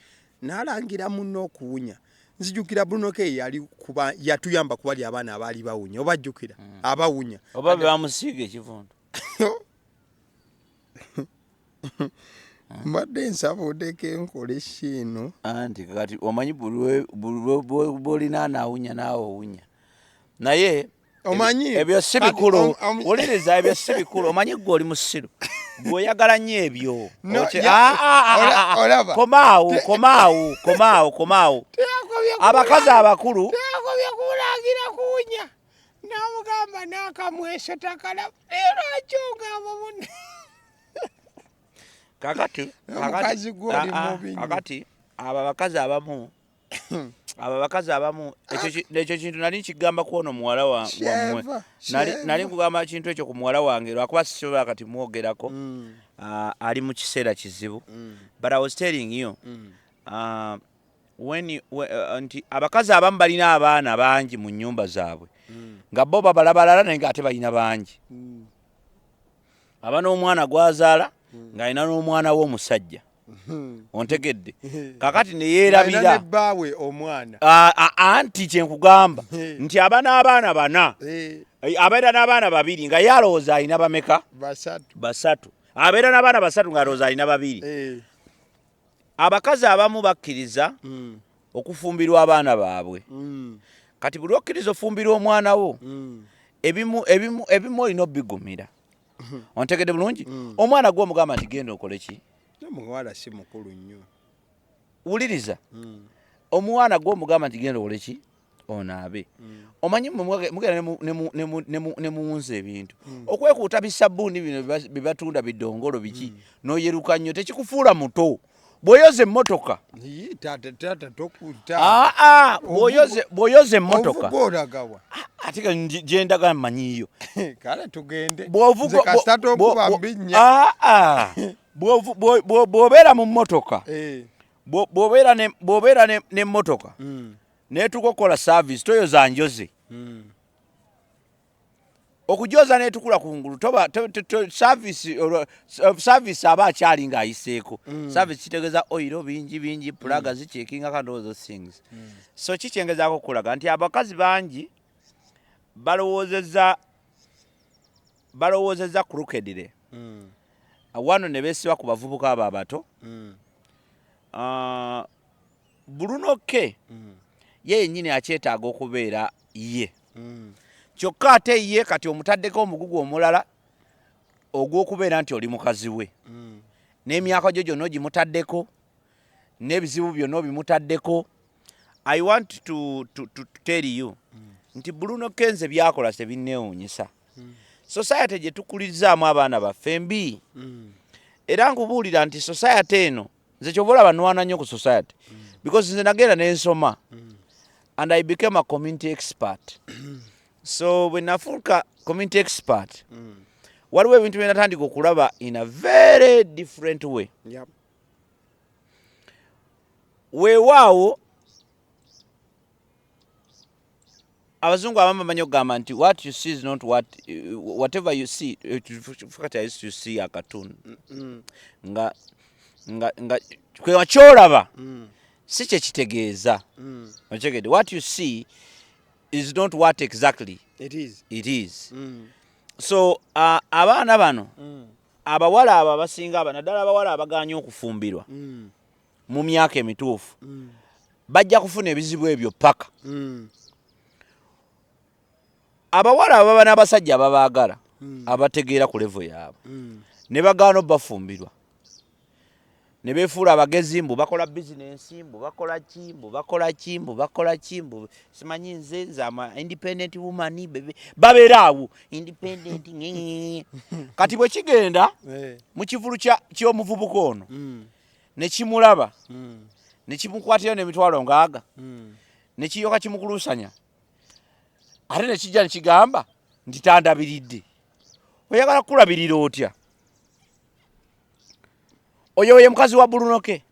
n'alangira munno okuwunya. Nzijukira Bruno K yali kuba yatuyamba kubali abaana abaali bawunya oba jjukira abawunya oba bamusiiga ekivundo. Mbadde nsaba odeke nkole kino anti kati omanyi bw'olina anaawunya naawe owunya naye omanyi ebyo si bikulu. Wuliriza, ebyo si bikulu. Omanyi gwe oli musiru bw'oyagala nnyo ebyo. Komaawo abakazi abakulu Kuwunya n'amugamba n'akamweso takala leero akyongamba munne kakati omukazi gw'oli mubi nnyo. kakati abo abakazi abamu ekyo kintu nali nkigamba kuono muwala wammwe nali nkugamba kintu ekyo ku muwala wange lwakuba sisobola kati mwogerako ali mu kiseera kizibu but I was telling you nti abakazi abamu balina abaana bangi mu nnyumba zaabwe nga bo babalabalala naye ng'ate balina bangi aba n'omwana gwazaala ng'alina n'omwana w'omusajja ontegedde kakati ne yeerabira baawe omwana anti kyenkugamba nti aba n'abaana bana abeera n'abaana babiri nga ye alowooza alina bameka basatu abeera n'abaana basatu ng'alowooza alina babiri abakazi abamu bakkiriza okufumbirwa abaana baabwe kati buli okkiriza ofumbirwa omwana wo ebimu olina obbigumira ontegedde bulungi omwana gw'omugamba nti genda okole ki omuwala si mukulu nnyo wuliriza omwana gw'omugamba nti genda okole ki onaabe omanyi mugenda ne muwunza ebintu okwekuuta bisabbuuni bino bibatunda bidongolo biki n'oyeruka nnyo tekikufuula muto bw'oyoza emmotoka bw'oyoza emmotoka ate gyendaga mmanyiyo kale tugende bw'obeera mu mmotoka bw'obeera n'emmotoka neetuka okukola service toyoza njoze okujoza neetukula kungulu service aba akyali ng'ayiseeko service kitegeeza oyiro bingi pulaga zicekinga kandi all those things so kikyengezaako okulaga nti abakazi bangi balowoozezza kurukedire wano ne beesiba ku bavubuka abo abato Bruno ke ye yennyini akyetaaga okubeera ye kyokka ate ye kati omutaddeko omugugu omulala ogw'okubeera nti oli mukazi we n'emyaka gyo gyonna ogimutaddeko n'ebizibu byonna obimutaddeko I want to tell you nti Bruno Kenze byakola tebinneewuunyisa society gye tukulirizaamu abaana baffe mbi era nkubuulira nti society eno nze kyova olaba nwana nnyo ku society because nze nagenda n'ensoma and I became a community expert so bwe nafuuka community expert waliwo ebintu bye natandika okulaba in a very different way weewaawo abazungu abamu bamanyi okugamba nti what you see is not whatever you see fakati I used to see a cartoon nga kyolaba si kye kitegeeza okitegedde what you see is not what exactly it is so abaana bano abawala abo abasinga aba naddala abawala abaganya okufumbirwa mu myaka emituufu bajja kufuna ebizibu ebyo paka abawala ababa n'abasajja ababaagala abategeera ku levo yaabwe ne bagaana obbafumbirwa ne beefuula abagezi mbu bakola bizinensi mbu bakola ki simanyi nze ama independent woman babeera awo independent kati bwe kigenda mu kivulu ky'omuvubuka ono ne kimulaba ne kimukwatira n'emitwalo ngaaga ne kiyoka kimukuluusanya ate ne kijja ne kigamba nti tandabiridde oyagala kukulabirira otya oyo ye mukazi wa Bruno ke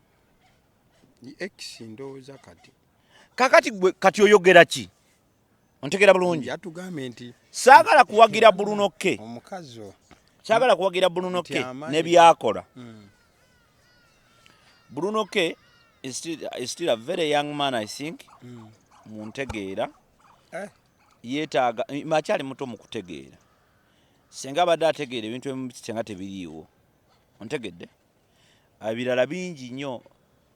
ndowooza kakati gwe kati oyogera ki ontegera bulungi yatugambe nti saagala kuwagira Bruno ke omukazi saagala kuwagira Bruno ke ne byakola Bruno ke is still a very young man I think muntegeera yeetaaga makyali muto mu kutegeera senga abadde ategeera ebintu ebimu kitenga tebiriiwo ontegedde ebirala bingi nnyo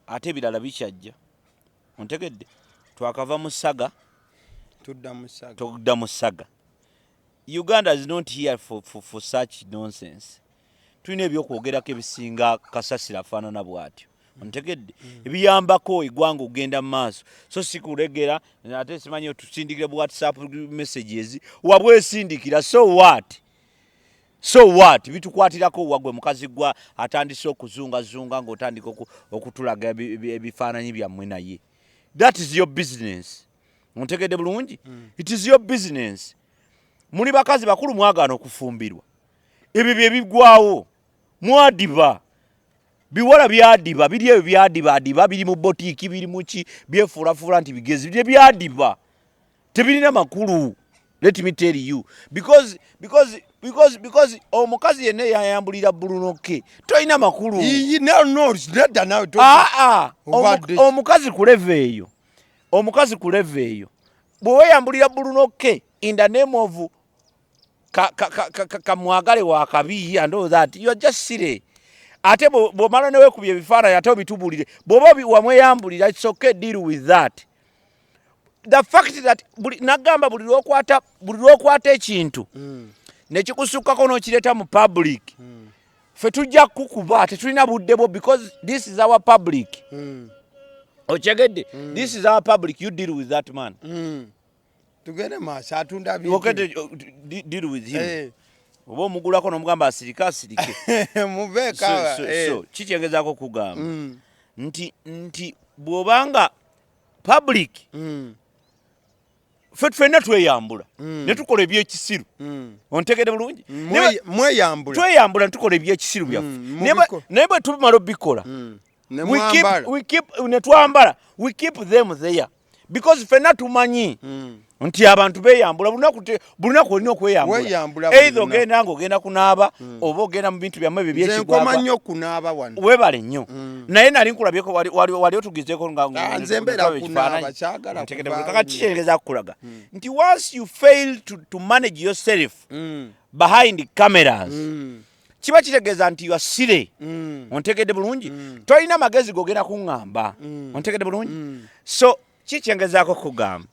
ate ebirala bikyajja ontegedde twakava mu ssaga tudda mu ssaga Uganda is not here for such nonsense tulina ebyokwogerako ebisinga kasasira afaanana bw'atyo ontegedde ebiyambako eggwanga ogenda mu maaso so sikulegera ate simanyi otusindikire bu WhatsApp messages wabwesindikira so what bitukwatirako wagwe mukazi gwa atandise okuzungazunga ng'otandika okutulaga ebifaananyi byammwe naye that is your business ontegedde bulungi it is your business muli bakazi bakulu mwagaana okufumbirwa ebyo bye bigwawo mwadiba biwala byadiba biri ebyo byadiba biri mu botiki biri muki byefuulafuula nti bigezi bye byadiba tebirina makulu let me tell you because omukazi yenna yayambulira Bruno ke toyina makulu omukazi ku level eyo bweweyambulira Bruno ke in the name of kamwagale wa kabi and all that you are just silly ate bwomala newekubya ebifaananyi ate obitubulire bw'oba wamweyambulira it's okay deal with that the fact that nagamba buli lwokwata ekintu nekikusukkako n'okireeta mu public ffe tujja kukuba tetulina budde bwo because this is our public okyegedde this is our public you deal with that man tugende maaso atunda bintu deal with him oba omugulako n'omugamba asirike mubeeka so kikyengezaako okugamba nti bw'obanga public ffe ffenna tweyambula ne tukola ebyekisiru ontegedde bulungi tweyambula ne tukola ebyekisiru byaffe naye bwe tumala obikola ne twambala we keep them there because ffenna tumanyi nti abantu beyambula bulunaku olina okweyambula either ogenda ng'ogenda kunaaba oba ogenda mu bintu byammwe byekigwagwa webale nnyo naye nali nkulabyeko wali otugizeeko kakati kikyengeza kukulaga nti once you fail to manage yourself behind cameras kiba kitegeeza nti you are silly ontegedde bulungi tolina magezi gogenda kuŋŋamba ontegedde bulungi so kikyengezaako kugamba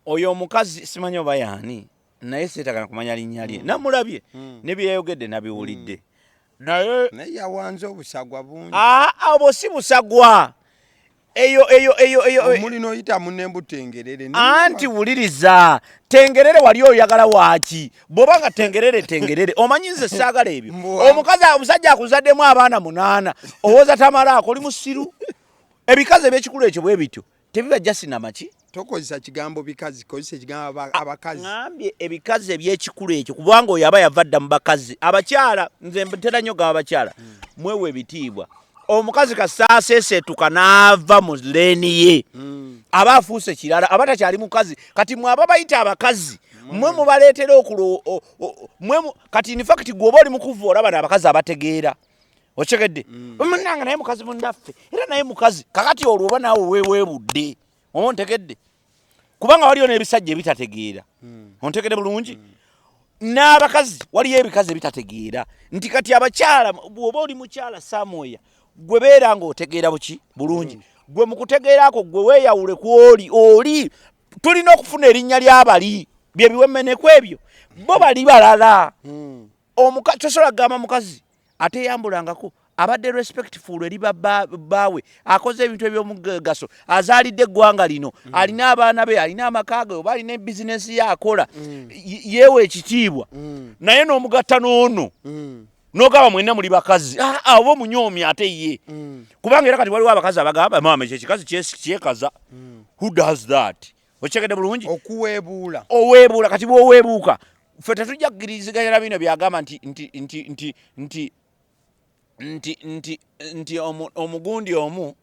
oyo omukazi simanyi oba yaani naye seetagana kumanya linnya lye namulabye ne byeyogedde nabiwulidde naye yawanze obusagwa bungi obwo si busagwa eyo mulina oyita munembu tengerere anti wuliriza tengerere wali oyagala waaki bw'oba nga tengerere omanyi nze saagala ebyo omusajja akuzaddemu abaana 8 owooza tamalaako oli musiru ebikazi ebyekikulu ekyo bwe bityo tebiba jasina maki tokozesa kigambo bikazi kozesa kigambo abakazi ngambye ebikazi ebyekikulu ekyo kubanga oyo aba yavadda mu bakazi abakyala nze ntera nnyo gaba abakyala mwewe ebitiibwa omukazi kasaaseesetuka n'ava mu leeni ye aba afuuse kirala aba takyali mukazi kati mwe aba bayita abakazi mwe mubaleetera kati in fact gwe oba oli mukuvu olaba n'abakazi abategeera okyegedde munanga naye mukazi mundaffe era naye mukazi kakati olwo oba naawe weeweebudde oba ontegedde kubanga waliyo n'ebisajja ebitategeera ontegedde bulungi n'abakazi waliyo ebikazi ebitategeera nti kati abakyala bw'oba oli mukyala Samoya gwe beera ng'otegeera buki bulungi gwe mu kutegeeraako gwe weeyawule ku oli tulina okufuna erinnya ly'abali bye biwemeneko ebyo bo bali balala tosobola kugamba mukazi ateyambulangako abadde respectful eri baawe akoze ebintu ebyomugaso azaalidde eggwanga lino alina abaana be alina amaka ge oba alina bizinesi ye akola yeewe ekitiibwa naye n'omugatta n'ono n'ogaba mwenna muli bakazi oba omunyoomi ate ye kubanga era kati waliwo abakazi abagamba maama ekyo ekikazi kyekaza who does that okyegedde bulungi oweebuula kati bw'oweebuuka ffe tetujja kugiriziganyira bino byagamba nti omugundi omu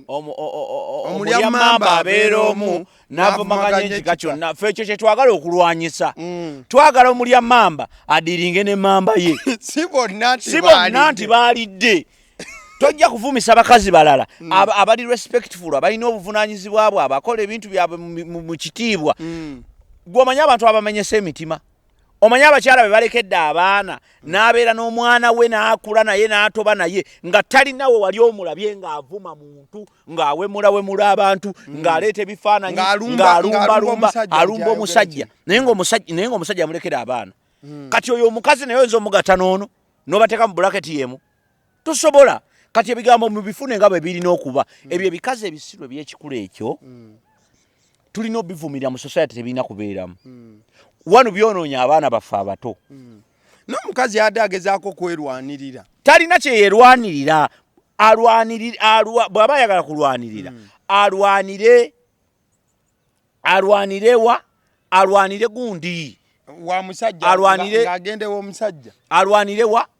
omulyamamba abeera omu n'avumaganya ekika kyonna ffe ekyo kye twagala okulwanyisa twagala omulyamamba adiringe n'emmamba ye si bonna nti baalidde tojja kuvumisa bakazi balala abali respectful abalina obuvunaanyizibwa bwe abakola ebintu byabwe mu kitiibwa gw'omanyi abantu abamenyesa emitima omanyi abakyala be balekedde abaana n'abeera n'omwana we n'akula naye n'atoba naye nga talinawe wali omulabye ng'avuma muntu ng'awemulawemula abantu ng'aleeta ebifaananyi ng'alumba omusajja naye ng'omusajja amulekera abaana kati oyo omukazi naye oyinza omugatta n'ono n'obateeka mu bulaketi yemu tosobola kati ebigambo mubifune nga bwe birina okuba ebyo ebikazi ebisiru ebyekikula ekyo tulina obivumira mu society tebirina kubeeramu wano byonoonya abaana baffe abato n'omukazi yadde agezaako kwerwanirira talina kye yerwanirira bw'aba ayagala kulwanirira alwanire gundi wa musajja ng'agende w'omusajja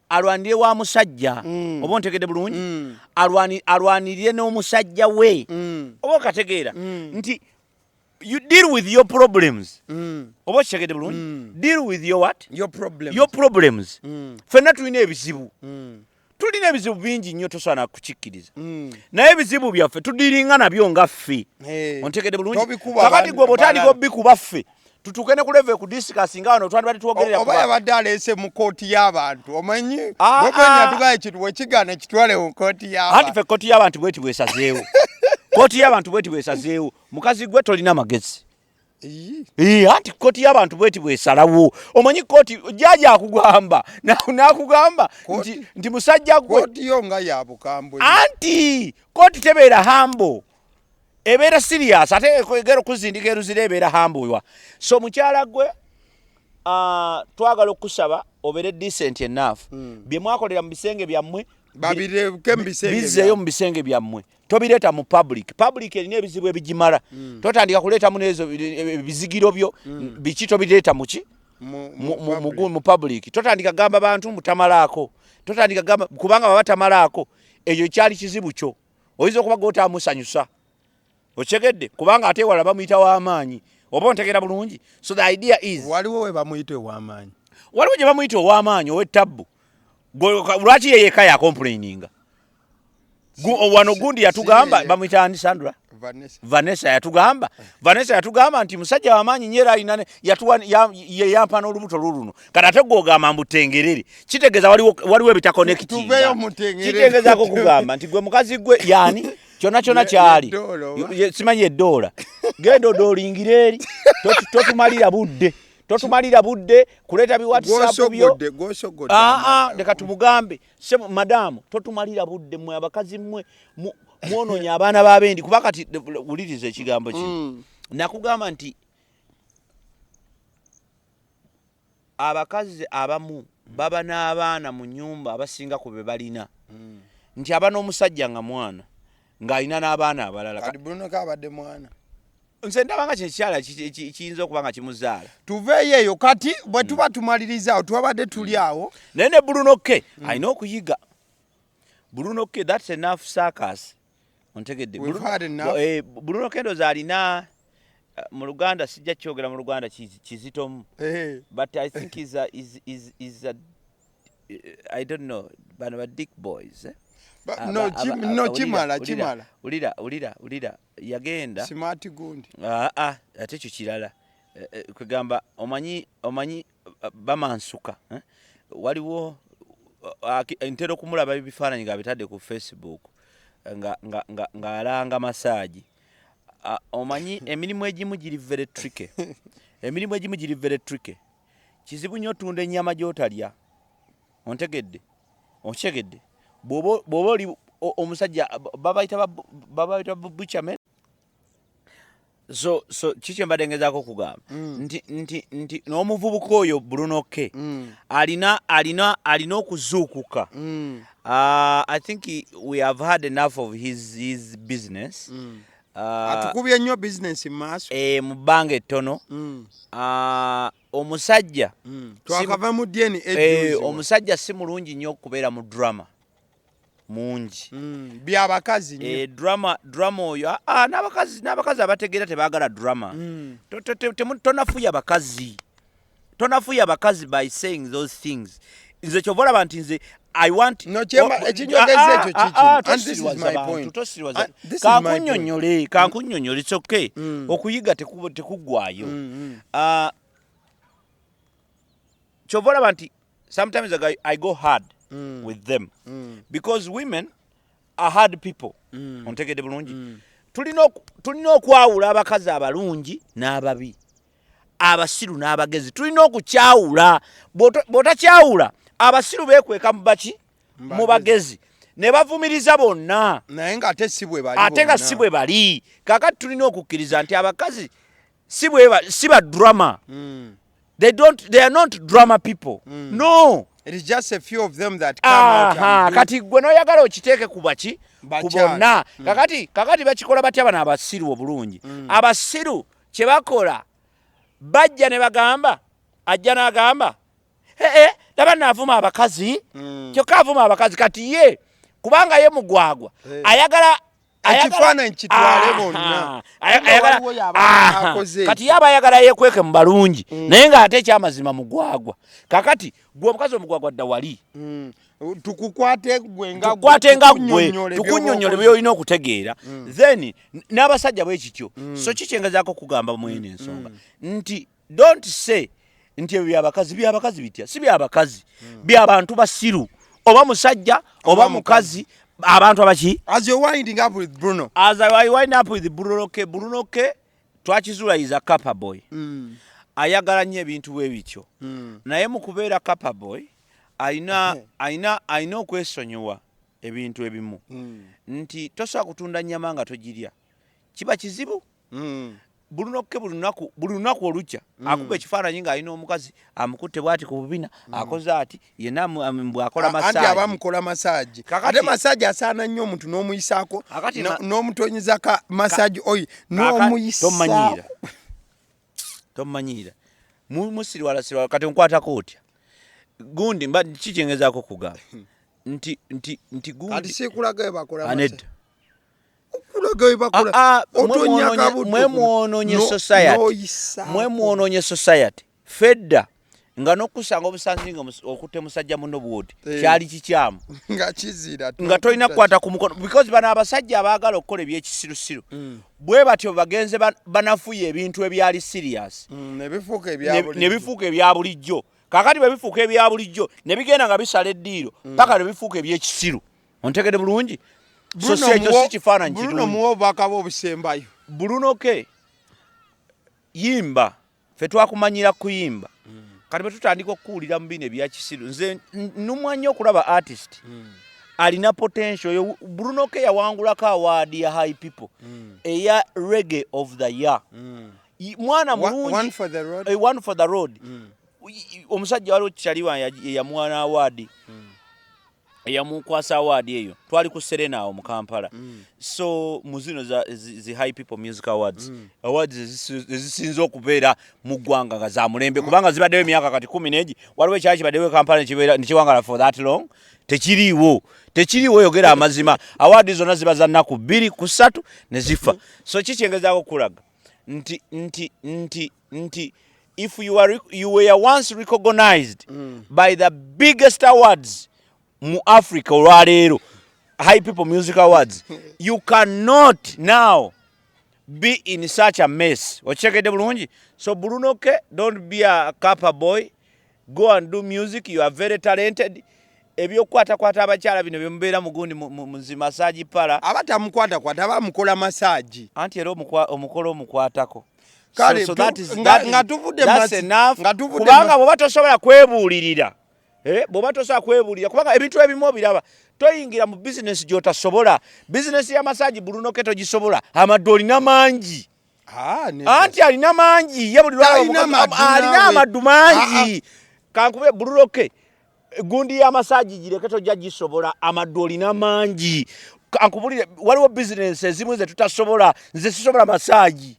alwanire wa musajja oba ontegedde bulungi alwanirire n'omusajja we oba okategeera nti you deal with your problems oba okitegedde bulungi deal with your what your problems ffenna tulina ebizibu tulina ebizibu bingi nnyo tosaana kukikkiriza naye ebizibu byaffe tudiringa nabyo nga ffe ontegedde bulungi kakati gwe bw'otandika obbikuba ffe tutuuke ne kuleve ku discuss nga wano twandibadde twogerera oba yabadde aleese mu kooti y'abantu omanyi bwegwenya tugaye kintu bwekigaana kitwale mu kooti y'abantu anti ffe kooti y'abantu bweti bwesazeewo kooti y'abantu bweti bwesazeewo mukazi gwe tolina magezi anti kooti y'abantu bweti bwesalawo omanyi kooti jaja akugamba n'akugamba nti musajja gwe kooti yo nga ya bukambwe anti kooti tebeera hambo ebeera serious ate egera okuzindika eruzira ebeera hambuwa so mukyala gwe twagala okusaba obeere decent enough bye mwakolera mu bisenge byammwe bizeeyo mu bisenge byammwe tobireeta mu public erina ebizibu ebigimala totandika kuleetamu n'ezo bizigiro byo biki tobireeta muki mu public totandika gamba bantu mutamalaako totandika gamba kubanga baba tamalaako ekyo kyali kizibu kyo oyinza okuba g'otaamusanyusa okyegedde kubanga ate wala bamuyita w'amaanyi oba ontegera bulungi so the idea is waliwo we bamuyita ow'amaanyi waliwo gye bamuyita ow'amaanyi ow'ettabbu lwaki yeyeka yakomplaininga wano gundi yatugamba bamuyita ani Sandra Vanessa yatugamba nti musajja w'amaanyi nyera alina yeyampa n'olubuto luluno kati ate gw'ogamba mbutengerere kitegeeza waliwo ebitakonekitiinga kitegeezaako kugamba nti gwe mukazi gwe yani kyonna kyali simanyi eddoola genda odoolingire eri totumalira budde kuleeta biwhatsapp byo leka tumugambe madamu totumalira budde mmwe abakazi mmwe mwonoonya abaana b'abendi kuba kati wuliriza ekigambo kino nakugamba nti abakazi abamu baba n'abaana mu nnyumba abasinga ku be balina nti aba n'omusajja nga mwana ng'alina n'abaana abalala kati Bruno kabadde mwana nze ndabanga kyekyala kiyinza okuba nga kimuzaala tuveeyo eyo kati bwe tuba tumaliriza twabadde tuli awo naye ne Bruno ke alina okuyiga Bruno ke that's enough circus ontegedde Bruno ke ndoza alina mu Luganda sijja kyogera mu Luganda kizitomu but I think is a I don't know bano ba dick boys kimala ulira yagenda smart gundi ate kyo kirala kugamba omanyi bamansuka waliwo ntera okumulaba ebifaananyi nga bitadde ku Facebook nga alanga masaaji omanyi emirimu egimu giri very tricky kizibu nnyo otunda ennyama gy'otalya ontegedde onkyegedde bw'oba oli omusajja babayita butcherman so kikyo mbadde ngezaako okugamba nti n'omuvubuka oyo Bruno ke alina okuzuukuka I think we have had enough of his business atukubye nnyo business maaso mu bbanga ettono omusajja twakava mu dyeni omusajja si mulungi nnyo okubeera mu drama mungi byabakazi drama oyo n'abakazi abategeera tebaagala drama tonafuya abakazi by saying those things nze kyova olaba nti nze I want ekinyogeza ekyo kiki and this is my point kankunnyonnyole it's okay okuyiga tekuggwayo kyova olaba nti sometimes I go hard with them because women are hard people ontegedde bulungi tulina okwawula abakazi abalungi n'ababi abasiru n'abagezi tulina okukyawula bw'otakyawula abasiru beekweka mu baki mu bagezi ne bavumiriza bonna naye nga ate si bwe bali kakati tulina okukkiriza nti abakazi si ba drama. They are not drama people. No, it is just a few of them that come out and kati gwe noyagala okiteeke kubaki kubonna. kakati bakikola batya bana abasiru obulungi. Abasiru kye bakola bajja ne bagamba, ajja n'agamba laba naavuma abakazi, kyokka avuma abakazi kati ye kubanga ye mugwagwa ayagala ekifaananyi kitwale bonna kati yaba ayagala yekweke mu balungi naye ng'ate ekyamazima mugwagwa. kakati gwe omukazi omugwagwa dda wali tukukwate nga gwe tukunnyonnyole by'olina okutegeera. Then n'abasajja bwe kityo. So kikyengezaako kugamba mwene ensonga nti don't say nti ebyo byabakazi bitya. Si byabakazi, by'abantu basiru, oba musajja oba mukazi, abantu abaki. As you're winding up with Bruno, Bruno twakizuula is a kappa boy. Ayagala nnyo ebintu bwe bityo. Naye mu kubeera kappa boy ayina okwesonyiwa ebintu ebimu. Nti tosobola kutunda nnyama nga togirya, kiba kizibu. Bruno buli lunaku olukya akuba ekifaananyi ng'alina omukazi amukutte bw'ati ku bubina, akoze ati yenna bw'akola masaji. Anti abamukola masaji. Ate masaji asaana nnyo omuntu n'omuyisaako n'omutonyezako masaji oyi n'omuyisaako. Tomanyiira. Musiriwala kati nkwatako otya. Gundi kikyengezaako kugamba. Nti gundi. Kati siikulaga bakola masaji. Mwemwononye society. Fedda nga n'okusanga obusanzi nga okutte musajja muno bwoti kyali kikyamu nga tolina kukwata ku mukono, because bano abasajja abaagala okukola ebyekisirusiru bwe batyo bagenze banafuye ebintu ebyali serious ne bifuuka ebya bulijjo. Kakati bwe bifuuka ebya bulijjo ne bigenda nga bisala eddiiro paka ne bifuuka ebyekisiru. Ontegede bulungi? Bruno muwobaka b'obusembayo. Bruno yimba, ffe twakumanyira kuyimba. Kati bwe tutandika okuwulira mu bino ebyakisiru, nze numwanya okulaba artist alina potential. Bruno yawangulako award ya High People eya Reggae of the Year. Mwana mulungi, one for the road. Omusajja waliwo kikyaliwa yamuwana award. Eyamukwasa award eyo twali ku Serena awo mu Kampala. So muzino zi High People Music Awards, awards ezisinza okubeera mu ggwanga nga za mulembe kubanga zibaddewo emyaka kati 10 waliwo ekyali kibaddewo Kampala nekiwangala for that long. Tekiriiwo yogera amazima. Award zonna ziba za nnaku 2 ku 3 ne zifa. So kikyengezaako okulaga nti if you were once recognized by the biggest awards mu Africa olwaleero, High People Music Awards, you cannot now be in such a mess. Ochekede bulungi? So Bruno don't be a kappa boy. Go and do music. You are very talented. Ebyokwata abakyala bino byemubeera mugundi muzi masaji pala. Abatamukwata abamukola masaji. Anti era omukola omukwatako. So that's enough. Kubanga bw'oba tosobola kwebuulirira. Bw'oba tosobola kwebuulira kubanga ebintu ebimu obiraba. Toyingira mu business gy'otasobola. Business ya masaji Bruno togisobola. Amaddu olina mangi. Anti alina mangi. Ye buli alina amaddu mangi. Kankube Bruno gundi ya masaji gireke tojja gisobola. Amaddu olina mangi. Kankubulire waliwo business ezimu ze tutasobola. Nze sisobola masaji.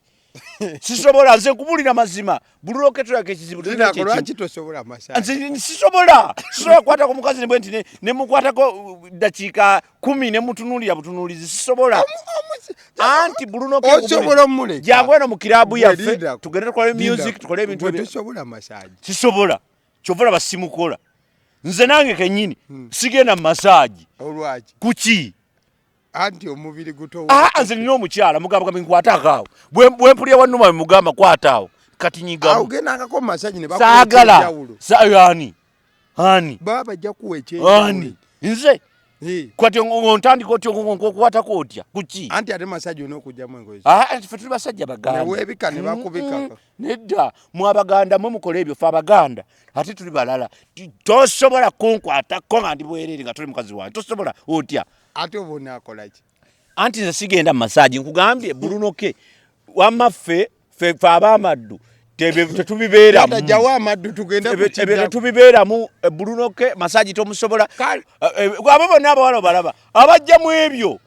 Sisobola nze nkubulira mazima. Bruno tulake ekizibu lwaki tosobola masaji. Nze sisobola kukwata ku mukazi nebwe nti ne mukwatako dakiika 10 ne mutunuulira butunuulizi sisobola. Anti Bruno osobola mule jangu eno mu kirabu yaffe tugende tukole music tukole ebintu ebyo. Tosobola masaji. Sisobola kyovula basimukola. Nze nange kennyini sigenda mu masaji. Olwaki? Kuki? Anti omubiri guto. Nze nina omukyala mugamba nkwatako awo. Bwe mpulira wannuma mugamba kwataawo. Kati nyigamu. Ugendangako mu masaji ne bakuwa yani. Baba bajja kuwa ekyenjawulo. Nze kwati ontandika otyo okukwatako otya kuki anti ate masajja on'okugyamu engoye ffe tuli basajja baganda neweebika ne bakubikako nedda mu abaganda mwe mukola ebyo ffe abaganda ate tuli balala tosobola kunkwatako nga ndi bwereere nga tuli mukazi wange tosobola otya ate oba onaakolaki anti nze sigenda mu masaji nkugambye Bruno ke wamma ffe ab'amaddu tetubibeeramu jawo amaddu tugenda tetubibeeramu Bruno ke masaji tomusobola abo bonna abawala balaba abajja mu ebyo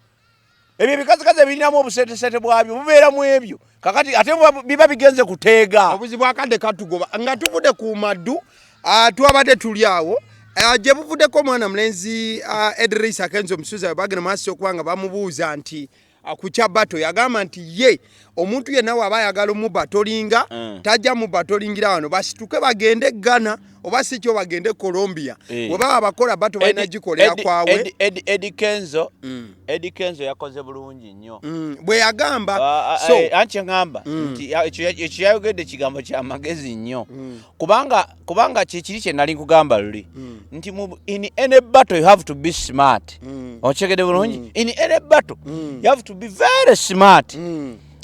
ebikazikazi ebirinamu obuseetesete bwabyo bubeera mu ebyo kakati ate biba bigenze kuteega obuzibu akadde katugoba nga tuvudde ku maddu twabadde tuli awo gye buvuddeko omwana mulenzi Edrisa Kenzo omusuza bagenda maaso okubanga bamubuuza nti ku kyabato yagamba nti ye omuntu yenna waba ayagala omubatolinga tajja mubatolingira wano basituke bagende Ghana oba si kyo bagende Colombia bwe baba bakola bato balina gikolera kwawe Eddie Kenzo yakoze bulungi nnyo bwe yagamba anti ngamba nti ekyo yayogedde kigambo kya magezi nnyo kubanga kikiri kye nali nkugamba luli nti in any battle you have to be smart okyegedde bulungi in any battle you have to be very smart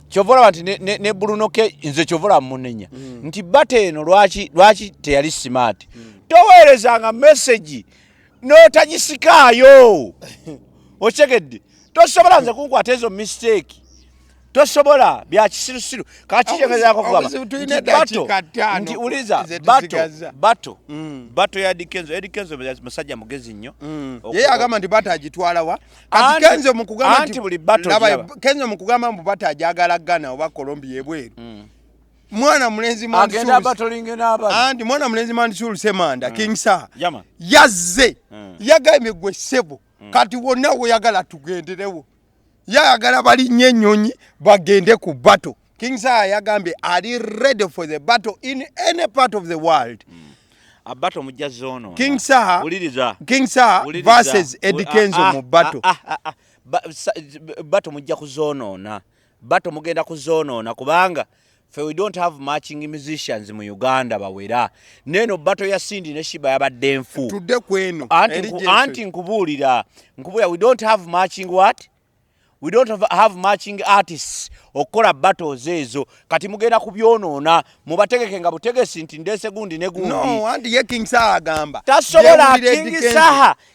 kyovola nti ne Bruno ke nze kyovola munenya nti bate eno lwaki teyali smart toweerezanga message n'otagisikaayo okyegedde tosobola nze kunkwata ezo mistake tosobola bya kisirusiru kakikyegezaako kugamba nti uliza bato ya Eddie Kenzo musajja mugezi nnyo ye agamba nti bato agitwalawa kati Kenzo mukugamba nti buli bato Kenzo mukugamba mbu bato ajagala Ghana oba Colombia ebweru mwana mulenzi mwana mulenzi Mansur Semanda King Sir yazze yagambye gwe ssebo kati wonna woyagala tugenderewo yagala balinnya ennyonyi bagende ku battle King Sir yagambye ali ready for the battle in any part of the world battle mujja zono King Sir versus Eddie Kenzo mu battle battle mujja kuzonoona battle mugenda kuzonoona kubanga we don't have marching musicians mu Uganda bawera neno battle ya Sindi ne Shiba yabadde nfu tudde kweno anti nkubuulira we don't have marching what we don't have marching artists okola battles ezo kati mugenda kubyonoona mubategeke nga butegesi nti ndese gundi ne gundi no anti ye King Saha agamba tasobola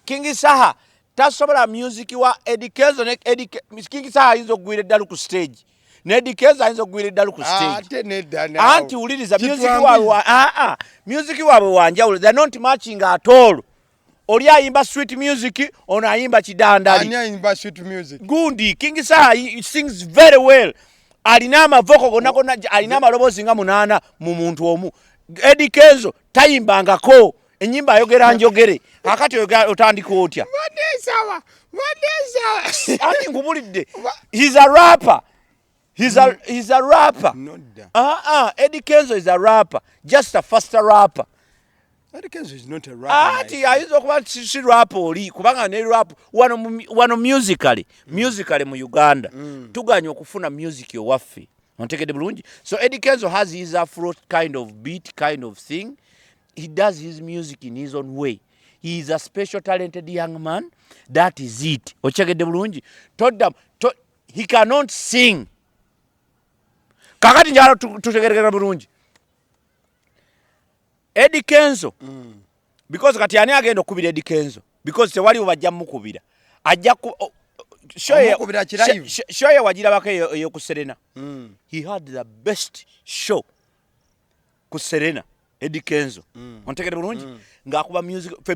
King Saha tasobola music wa Eddie Kenzo ne King Saha ayinza okugwira eddalu ku stage Eddie Kenzo ayinza okugwira eddalu ku stage anti uliriza music waabwe wanjawulo they're not matching at all oli ayimba sweet music ono ayimba kidandali ani ayimba sweet music gundi King Saha sings very well alina amavoko gonna alina amaloboozi nga 8 mu muntu omu Eddie Kenzo tayimbangako enyimba ayogera njogere akati otandika otya anti nkubulidde he's a rapper he's a rapper Eddie Kenzo is a rapper just a faster rapper Eddie Kenzo is not a rapper ati ayinza okuba si rap oli kubanga ne rap wano musically mu Uganda tuganya okufuna music owaffe ontegedde bulungi so Eddie Kenzo has his afro kind of beat kind of thing he does his music in his own way he is a special talented young man that is it otegedde bulungi he cannot sing kakati njalo tutegerekera bulungi Eddie Kenzo because kati ani agenda okubira Eddie Kenzo because tewali bajja mukubira ajja show ya wajira bake yo ku Serena he had the best show ku Serena Eddie Kenzo ontegere bulungi ngakuba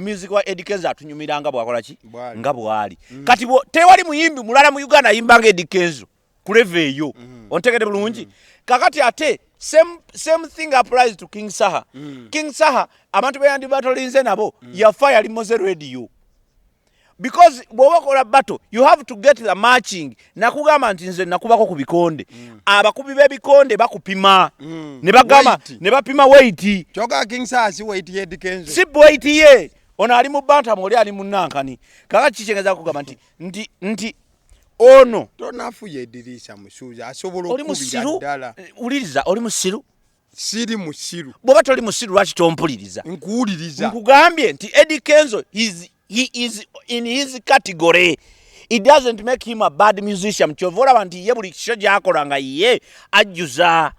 music wa Eddie Kenzo atunyumiranga bwakola ki nga bwali kati tewali muyimbi mulala mu Uganda yimbanga Eddie Kenzo kuleve eyo ontegere bulungi kakati ate same thing applies to King Saha King Saha abantu bayandi battlinze nabo yafa yali moze radio because bwobakola battle you have to get the matching nakugamba nti nze nakubako ku bikonde abakubi b'ebikonde bakupima ne bagama ne bapima weight choka King Saha si weight ye Eddie Kenzo si weight ye ona ali mu banta moli ali mu nankani kakati kichengeza kugamba nti ono tonafu yedirisa musuza asobola okubira ddala uliriza oli musiru siri musiru boba toli musiru lwaki tompuliriza nkuwuliriza nkugambye nti Eddie Kenzo he is in his category. It doesn't make him a bad musician. Chovola wanti ye buli kisho gyakolanga ye ajjuza.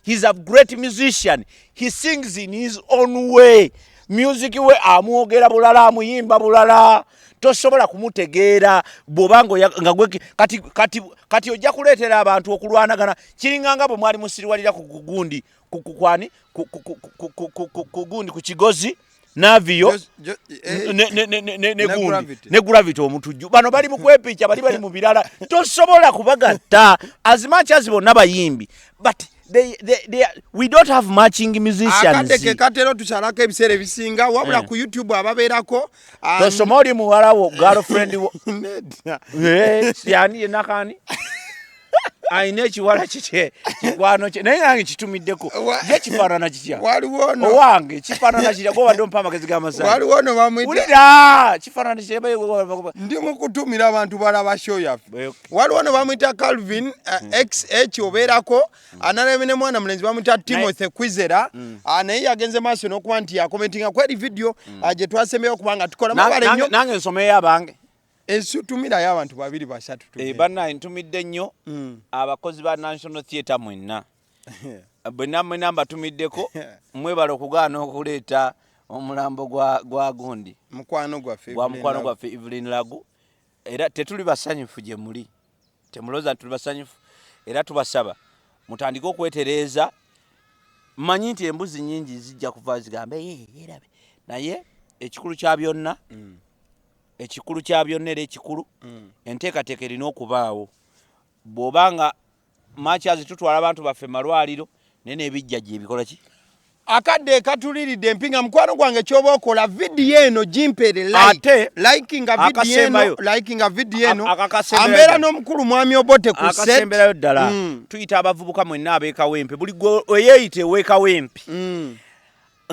He's a great musician. He sings in his own way. Music we amwogera bulala amuyimba bulala. Tosobola kumutegeera bwobango nga gwe kati ojja kuleetera abantu okulwanagana kiringanga bwe mwali musiriwalira ku gundi kukwani kugundi ku kigozi naviyo ne gravity omutujju bano bali mu kwepicha bali mu birala tosobola kubagatta as much as bonna bayimbi but we don't have matching musicians. Akadeke katero tusalako ebisere bisinga wabula ku YouTube ababeerako tosomoli muwala wo girlfriend wo yani nakani aine ekiwala kike kikwano kye naye nange kitumiddeko ye kifaanana kitya waliwo no owange kifaanana kitya gwe badde ompa amagezi g'amasayi waliwo no bamwita kifaanana kitya ndi mu kutumira abantu balaba show yaffe waliwo no bamwita Calvin XH obeerako analemene mwana mulenzi bamwita Timothy Kwizera naye yagenze maaso n'okuba nti yakomentinga kweri video gye twasembeyo kubanga tukola mabale nnyo nange nsomeyo abange esutumira y'abantu babiri basatu banna ntumidde nnyo abakozi ba National Theatre mwenna mwenna mbatumiddeko mwebala okugaana okuleeta omulambo gwa gundi mukwano gwaffe Evelyn Lagu era tetuli basanyufu gye muli temuloza tuli basanyufu era tubasaba mutandike okwetereeza mmanyi nti embuzi nnyingi zijja kuva zigambe erabe naye ekikulu kya byonna ekikulu kya byonna era ekikulu enteekateeka erina okubaawo bw'obanga machazi tutwala abantu baffe malwaliro naye n'ebijja gye ebikola ki akadde katuliridde mpinga mukwano gwange kyoba okola vidiyo eno gimpere likinga vidiyo eno ambeera n'omukulu mwami Obote ku set akasemberayo ddala tuyita abavubuka mwenna abeekawempe buli gwe oyeeyite eweekawempe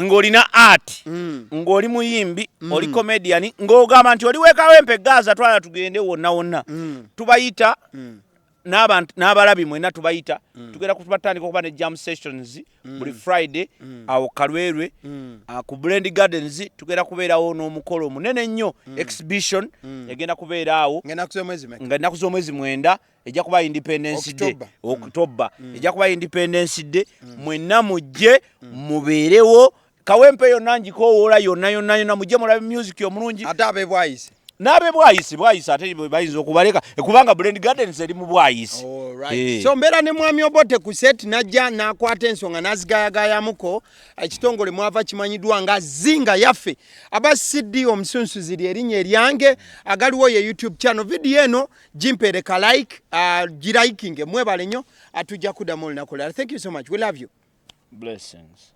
ng'olina art ng'oli muyimbi oli comedian ng'ogamba nti oli weekawempe Gaza twala tugende wonna wonna tubayita n'abalabi mwenna tubayita tugenda kubatandika okuba ne jam sessions buli Friday awo Kalwerwe ku Blend Gardens tugenda kubeerawo n'omukolo munene nnyo exhibition egenda kubeera awo ng'ennaku z'omwezi 9 ejja kuba Independence Day October ejja kuba Independence Day mwenna mujje mubeerewo kawempe yonna njikoowoola yonna mujje mulabe music omulungi ate abebwayise n'abe bwayisi ate bayinza okubaleka kubanga Blend Gardens eri mu bwayisi so mbeera ne mwami Obote ku set najja n'akwata ensonga n'azigayagayamuko ekitongole mwava kimanyiddwa nga zinga yaffe aba CD omusunsuzi erinnya eryange agaliwo ye YouTube channel video eno gimpereka gilikinge mwebale nnyo atujja kuddamu olunaku lala. Thank you so much, we love you. Blessings.